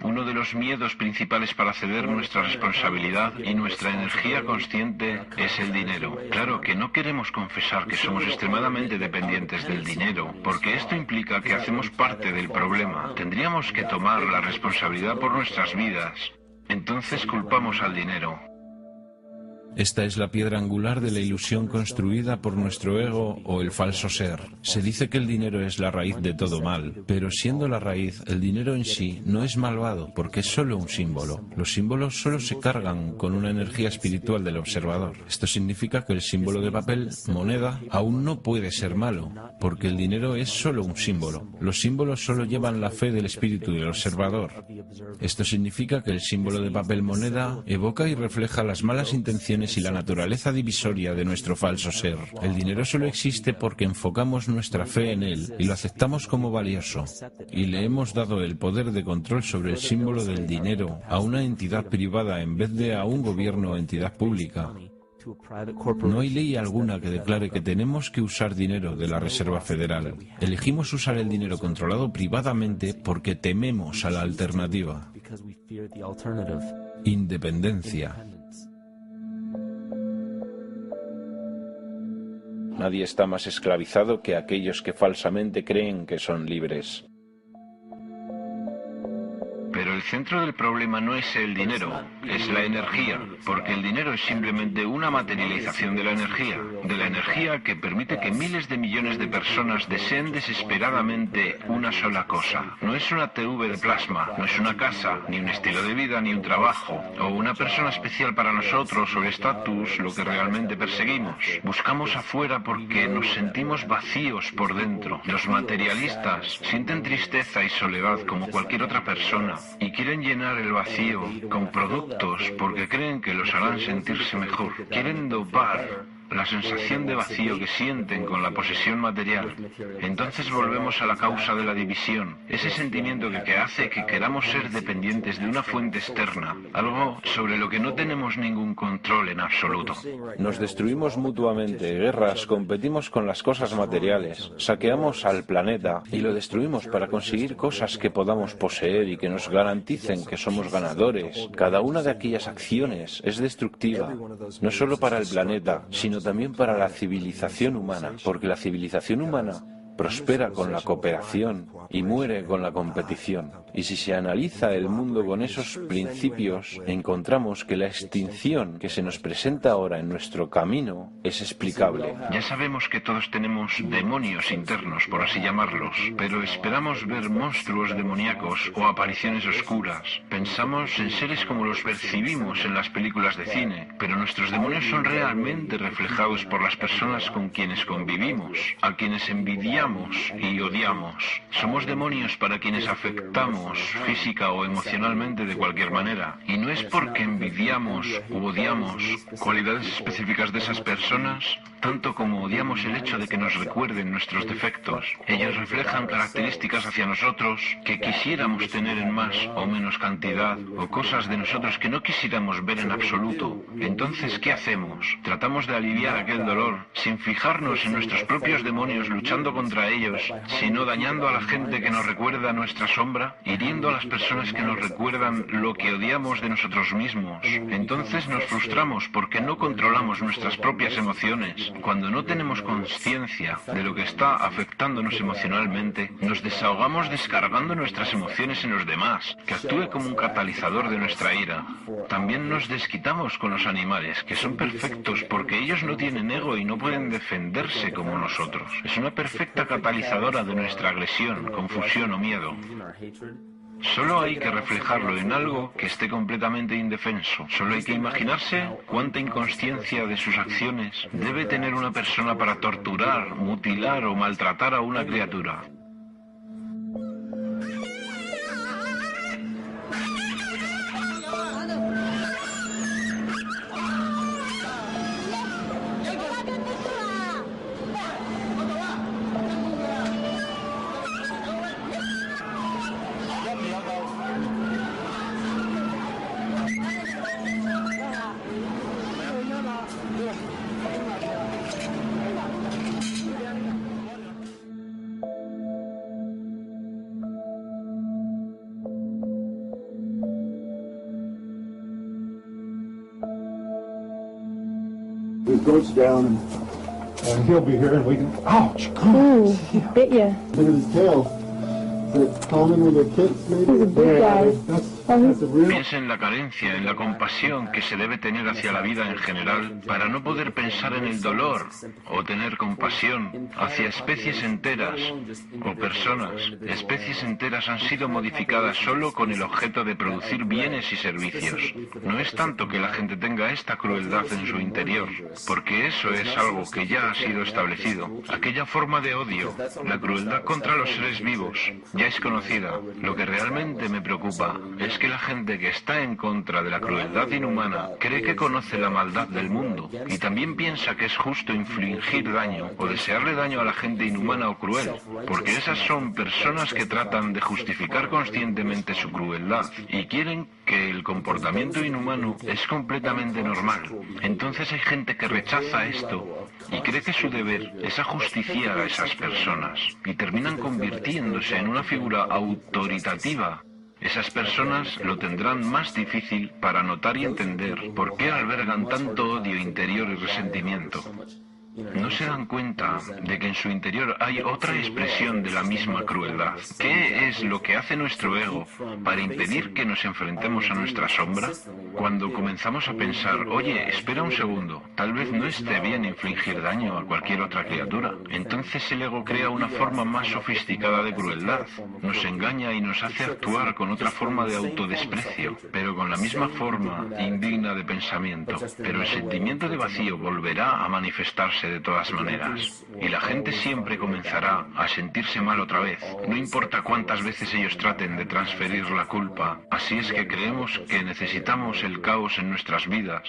D: Uno de los miedos principales para ceder nuestra responsabilidad y nuestra energía consciente es el dinero. Claro que no queremos confesar que somos extremadamente dependientes del dinero, porque esto implica que hacemos parte del problema. Tendríamos que tomar la responsabilidad por nuestras vidas. Entonces culpamos al dinero.
A: Esta es la piedra angular de la ilusión construida por nuestro ego o el falso ser. Se dice que el dinero es la raíz de todo mal, pero siendo la raíz, el dinero en sí no es malvado porque es solo un símbolo. Los símbolos solo se cargan con una energía espiritual del observador. Esto significa que el símbolo de papel, moneda, aún no puede ser malo, porque el dinero es solo un símbolo. Los símbolos solo llevan la fe del espíritu del observador. Esto significa que el símbolo de papel moneda evoca y refleja las malas intenciones y la naturaleza divisoria de nuestro falso ser. El dinero solo existe porque enfocamos nuestra fe en él y lo aceptamos como valioso. Y le hemos dado el poder de control sobre el símbolo del dinero a una entidad privada en vez de a un gobierno o entidad pública. No hay ley alguna que declare que tenemos que usar dinero de la Reserva Federal. Elegimos usar el dinero controlado privadamente porque tememos a la alternativa. Independencia.
C: Nadie está más esclavizado que aquellos que falsamente creen que son libres.
D: Pero el centro del problema no es el dinero, es la energía, porque el dinero es simplemente una materialización de la energía que permite que miles de millones de personas deseen desesperadamente una sola cosa. No es una TV de plasma, no es una casa, ni un estilo de vida, ni un trabajo, o una persona especial para nosotros, o el estatus, lo que realmente perseguimos. Buscamos afuera porque nos sentimos vacíos por dentro. Los materialistas sienten tristeza y soledad como cualquier otra persona, y quieren llenar el vacío con productos porque creen que los harán sentirse mejor. Quieren dopar la sensación de vacío que sienten con la posesión material. Entonces volvemos a la causa de la división, ese sentimiento que hace que queramos ser dependientes de una fuente externa, algo sobre lo que no tenemos ningún control en absoluto.
C: Nos destruimos mutuamente, guerras, competimos con las cosas materiales, saqueamos al planeta y lo destruimos para conseguir cosas que podamos poseer y que nos garanticen que somos ganadores. Cada una de aquellas acciones es destructiva, no solo para el planeta, sino también para la civilización humana, porque la civilización humana prospera con la cooperación y muere con la competición. Y si se analiza el mundo con esos principios, encontramos que la extinción que se nos presenta ahora en nuestro camino es explicable.
D: Ya sabemos que todos tenemos demonios internos, por así llamarlos, pero esperamos ver monstruos demoníacos o apariciones oscuras. Pensamos en seres como los percibimos en las películas de cine, pero nuestros demonios son realmente reflejados por las personas con quienes convivimos, a quienes envidiamos y odiamos. Somos demonios para quienes afectamos física o emocionalmente de cualquier manera. Y no es porque envidiamos u odiamos cualidades específicas de esas personas, tanto como odiamos el hecho de que nos recuerden nuestros defectos. Ellos reflejan características hacia nosotros que quisiéramos tener en más o menos cantidad, o cosas de nosotros que no quisiéramos ver en absoluto. Entonces, ¿qué hacemos? Tratamos de aliviar aquel dolor sin fijarnos en nuestros propios demonios luchando contra ellos, sino dañando a la gente que nos recuerda nuestra sombra, hiriendo a las personas que nos recuerdan lo que odiamos de nosotros mismos. Entonces nos frustramos porque no controlamos nuestras propias emociones. Cuando no tenemos conciencia de lo que está afectándonos emocionalmente, nos desahogamos descargando nuestras emociones en los demás, que actúe como un catalizador de nuestra ira. También nos desquitamos con los animales, que son perfectos porque ellos no tienen ego y no pueden defenderse como nosotros. Es una perfecta catalizadora de nuestra agresión, confusión o miedo. Solo hay que reflejarlo en algo que esté completamente indefenso. Solo hay que imaginarse cuánta inconsciencia de sus acciones debe tener una persona para torturar, mutilar o maltratar a una criatura.
E: It goes down and he'll be here and we can, ouch,
F: Ooh, bit ya.
E: look at his tail. Is it common with the kids maybe?
F: He's a big guy.
E: That's
D: Piensa en la carencia, en la compasión que se debe tener hacia la vida en general para no poder pensar en el dolor o tener compasión hacia especies enteras o personas. Especies enteras han sido modificadas solo con el objeto de producir bienes y servicios. No es tanto que la gente tenga esta crueldad en su interior, porque eso es algo que ya ha sido establecido. Aquella forma de odio, la crueldad contra los seres vivos, ya es conocida. Lo que realmente me preocupa es que la gente que está en contra de la crueldad inhumana cree que conoce la maldad del mundo y también piensa que es justo infligir daño o desearle daño a la gente inhumana o cruel, porque esas son personas que tratan de justificar conscientemente su crueldad y quieren que el comportamiento inhumano es completamente normal. Entonces hay gente que rechaza esto y cree que su deber es ajusticiar a esas personas y terminan convirtiéndose en una figura autoritativa. Esas personas lo tendrán más difícil para notar y entender por qué albergan tanto odio interior y resentimiento. No se dan cuenta de que en su interior hay otra expresión de la misma crueldad. ¿Qué es lo que hace nuestro ego para impedir que nos enfrentemos a nuestra sombra? Cuando comenzamos a pensar, oye, espera un segundo, tal vez no esté bien infligir daño a cualquier otra criatura. Entonces el ego crea una forma más sofisticada de crueldad, nos engaña y nos hace actuar con otra forma de autodesprecio, pero con la misma forma indigna de pensamiento. Pero el sentimiento de vacío volverá a manifestarse de todas maneras, y la gente siempre comenzará a sentirse mal otra vez, no importa cuántas veces ellos traten de transferir la culpa. Así es que creemos que necesitamos el caos en nuestras vidas,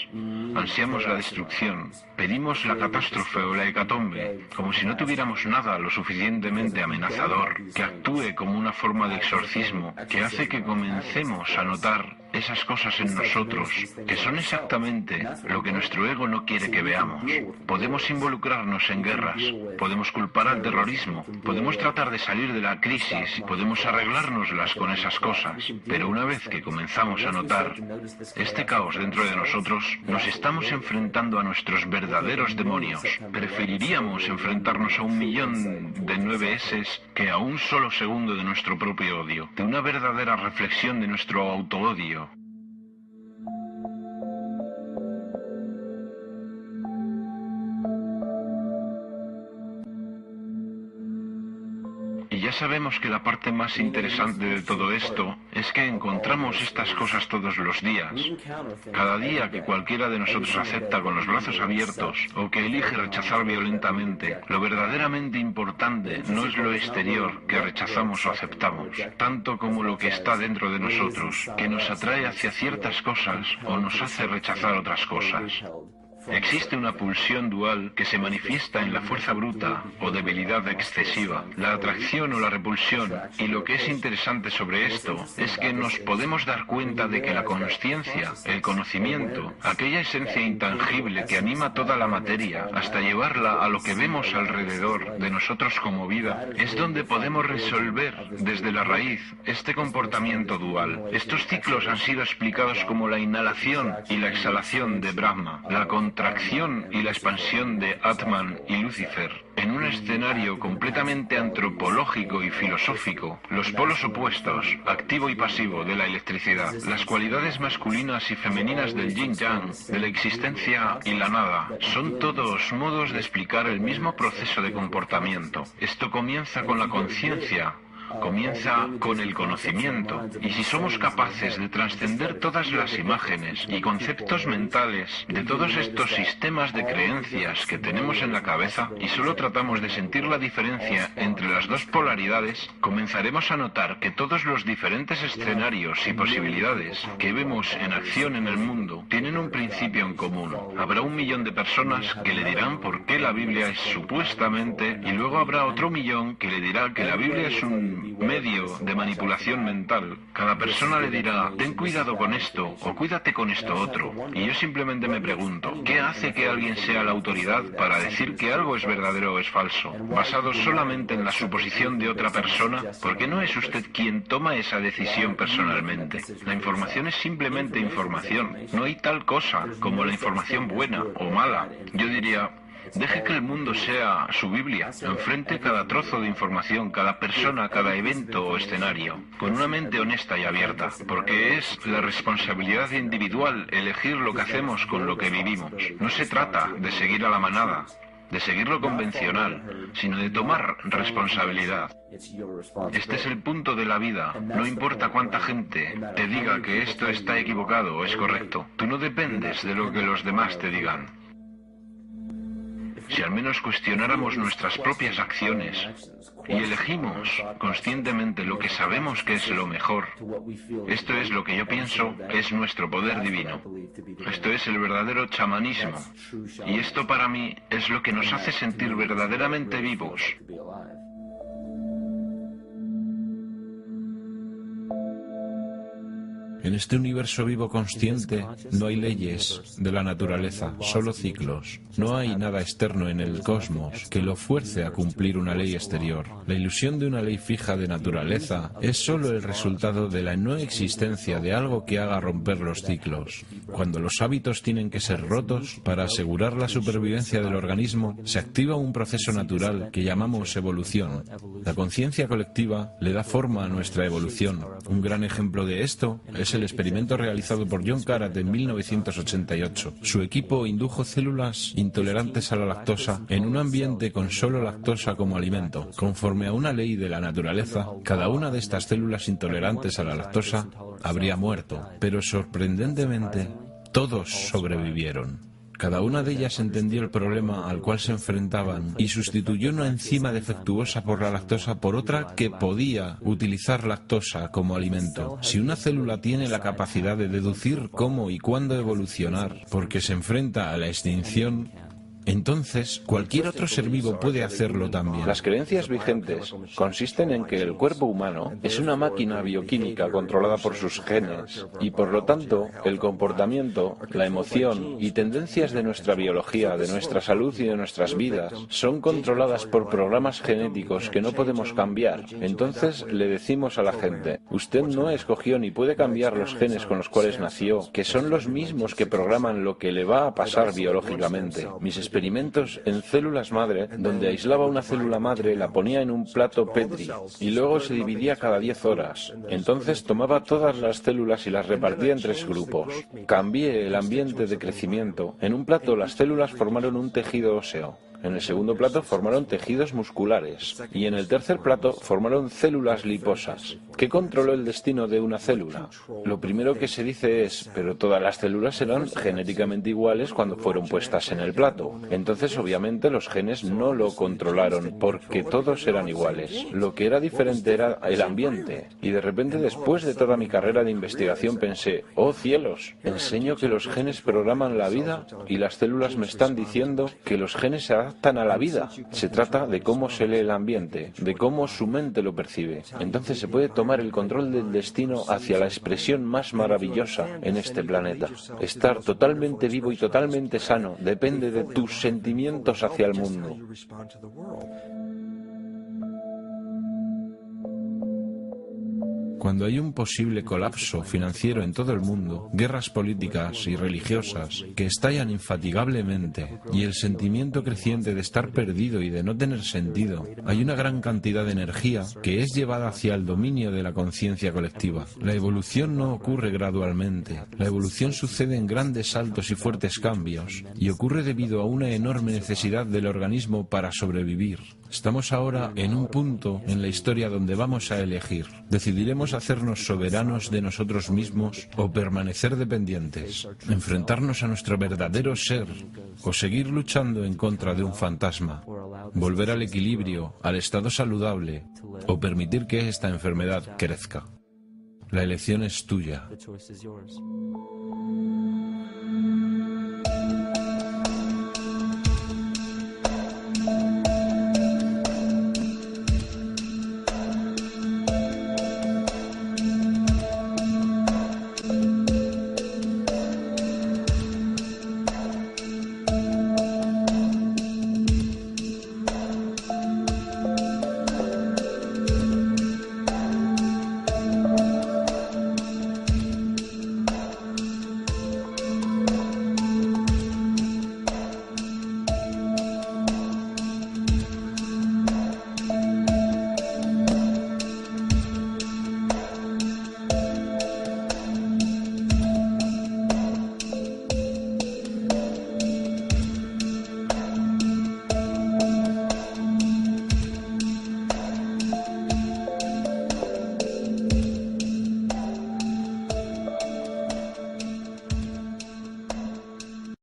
D: ansiamos la destrucción, pedimos la catástrofe o la hecatombe, como si no tuviéramos nada lo suficientemente amenazador, que actúe como una forma de exorcismo, que hace que comencemos a notar esas cosas en nosotros, que son exactamente lo que nuestro ego no quiere que veamos. Podemos involucrarnos en guerras, podemos culpar al terrorismo, podemos tratar de salir de la crisis, podemos arreglárnoslas con esas cosas, pero una vez que comenzamos a notar este caos dentro de nosotros, nos estamos enfrentando a nuestros verdaderos demonios. Preferiríamos enfrentarnos a 1.000.000 de 9S que a un solo segundo de nuestro propio odio, de una verdadera reflexión de nuestro autoodio. Y ya sabemos que la parte más interesante de todo esto es que encontramos estas cosas todos los días. Cada día que cualquiera de nosotros acepta con los brazos abiertos o que elige rechazar violentamente, lo verdaderamente importante no es lo exterior que rechazamos o aceptamos, tanto como lo que está dentro de nosotros, que nos atrae hacia ciertas cosas o nos hace rechazar otras cosas. Existe una pulsión dual que se manifiesta en la fuerza bruta o debilidad excesiva, la atracción o la repulsión, y lo que es interesante sobre esto es que nos podemos dar cuenta de que la consciencia, el conocimiento, aquella esencia intangible que anima toda la materia hasta llevarla a lo que vemos alrededor de nosotros como vida, es donde podemos resolver desde la raíz este comportamiento dual. Estos ciclos han sido explicados como la inhalación y la exhalación de Brahma, la contracción y la expansión de Atman y Lucifer, en un escenario completamente antropológico y filosófico, los polos opuestos, activo y pasivo, de la electricidad, las cualidades masculinas y femeninas del yin-yang, de la existencia y la nada, son todos modos de explicar el mismo proceso de comportamiento. Esto comienza con la conciencia, comienza con el conocimiento, y si somos capaces de trascender todas las imágenes y conceptos mentales de todos estos sistemas de creencias que tenemos en la cabeza y solo tratamos de sentir la diferencia entre las dos polaridades, comenzaremos a notar que todos los diferentes escenarios y posibilidades que vemos en acción en el mundo tienen un principio en común. Habrá 1.000.000 de personas que le dirán por qué la Biblia es supuestamente, y luego habrá otro 1.000.000 que le dirá que la Biblia es un medio de manipulación mental. Cada persona le dirá, ten cuidado con esto o cuídate con esto otro. Y yo simplemente me pregunto, ¿qué hace que alguien sea la autoridad para decir que algo es verdadero o es falso? ¿Basado solamente en la suposición de otra persona? Porque no es usted quien toma esa decisión personalmente. La información es simplemente información. No hay tal cosa como la información buena o mala. Yo diría, Deje que el mundo sea su Biblia. Enfrente cada trozo de información, cada persona, cada evento o escenario, con una mente honesta y abierta, porque es la responsabilidad individual elegir lo que hacemos con lo que vivimos. No se trata de seguir a la manada, de seguir lo convencional, sino de tomar responsabilidad. Este es el punto de la vida. No importa cuánta gente te diga que esto está equivocado o es correcto. Tú no dependes de lo que los demás te digan. Si al menos cuestionáramos nuestras propias acciones y elegimos conscientemente lo que sabemos que es lo mejor, esto es lo que yo pienso es nuestro poder divino. Esto es el verdadero chamanismo. Y esto para mí es lo que nos hace sentir verdaderamente vivos.
A: En este universo vivo consciente no hay leyes de la naturaleza, solo ciclos. No hay nada externo en el cosmos que lo fuerce a cumplir una ley exterior. La ilusión de una ley fija de naturaleza es solo el resultado de la no existencia de algo que haga romper los ciclos. Cuando los hábitos tienen que ser rotos para asegurar la supervivencia del organismo, se activa un proceso natural que llamamos evolución. La conciencia colectiva le da forma a nuestra evolución. Un gran ejemplo de esto es el experimento realizado por John Karat en 1988. Su equipo indujo células intolerantes a la lactosa en un ambiente con solo lactosa como alimento. Conforme a una ley de la naturaleza, cada una de estas células intolerantes a la lactosa habría muerto, pero sorprendentemente todos sobrevivieron. Cada una de ellas entendió el problema al cual se enfrentaban y sustituyó una enzima defectuosa por la lactosa por otra que podía utilizar lactosa como alimento. Si una célula tiene la capacidad de deducir cómo y cuándo evolucionar porque se enfrenta a la extinción, entonces cualquier otro ser vivo puede hacerlo también.
C: Las creencias vigentes consisten en que el cuerpo humano es una máquina bioquímica controlada por sus genes y por lo tanto el comportamiento, la emoción y tendencias de nuestra biología, de nuestra salud y de nuestras vidas son controladas por programas genéticos que no podemos cambiar. Entonces le decimos a la gente, usted no escogió ni puede cambiar los genes con los cuales nació, que son los mismos que programan lo que le va a pasar biológicamente. Mis experimentos en células madre, donde aislaba una célula madre, la ponía en un plato Petri y luego se dividía cada 10 horas. Entonces tomaba todas las células y las repartía en 3 grupos. Cambié el ambiente de crecimiento. En un plato las células formaron un tejido óseo. En el segundo plato formaron tejidos musculares y en el tercer plato formaron células liposas. ¿Qué controló el destino de una célula? Lo primero que se dice es, pero todas las células eran genéticamente iguales cuando fueron puestas en el plato. Entonces, obviamente, los genes no lo controlaron porque todos eran iguales. Lo que era diferente era el ambiente. Y de repente, después de toda mi carrera de investigación, pensé, ¡oh cielos! Enseño que los genes programan la vida y las células me están diciendo que los genes se adaptan a la vida. Se trata de cómo se lee el ambiente, de cómo su mente lo percibe. Entonces se puede tomar el control del destino hacia la expresión más maravillosa en este planeta. Estar totalmente vivo y totalmente sano depende de tus sentimientos hacia el mundo.
A: Cuando hay un posible colapso financiero en todo el mundo, guerras políticas y religiosas que estallan infatigablemente y el sentimiento creciente de estar perdido y de no tener sentido, hay una gran cantidad de energía que es llevada hacia el dominio de la conciencia colectiva. La evolución no ocurre gradualmente. La evolución sucede en grandes saltos y fuertes cambios y ocurre debido a una enorme necesidad del organismo para sobrevivir. Estamos ahora en un punto en la historia donde vamos a elegir. Decidiremos hacernos soberanos de nosotros mismos o permanecer dependientes, enfrentarnos a nuestro verdadero ser o seguir luchando en contra de un fantasma, volver al equilibrio, al estado saludable o permitir que esta enfermedad crezca. La elección es tuya.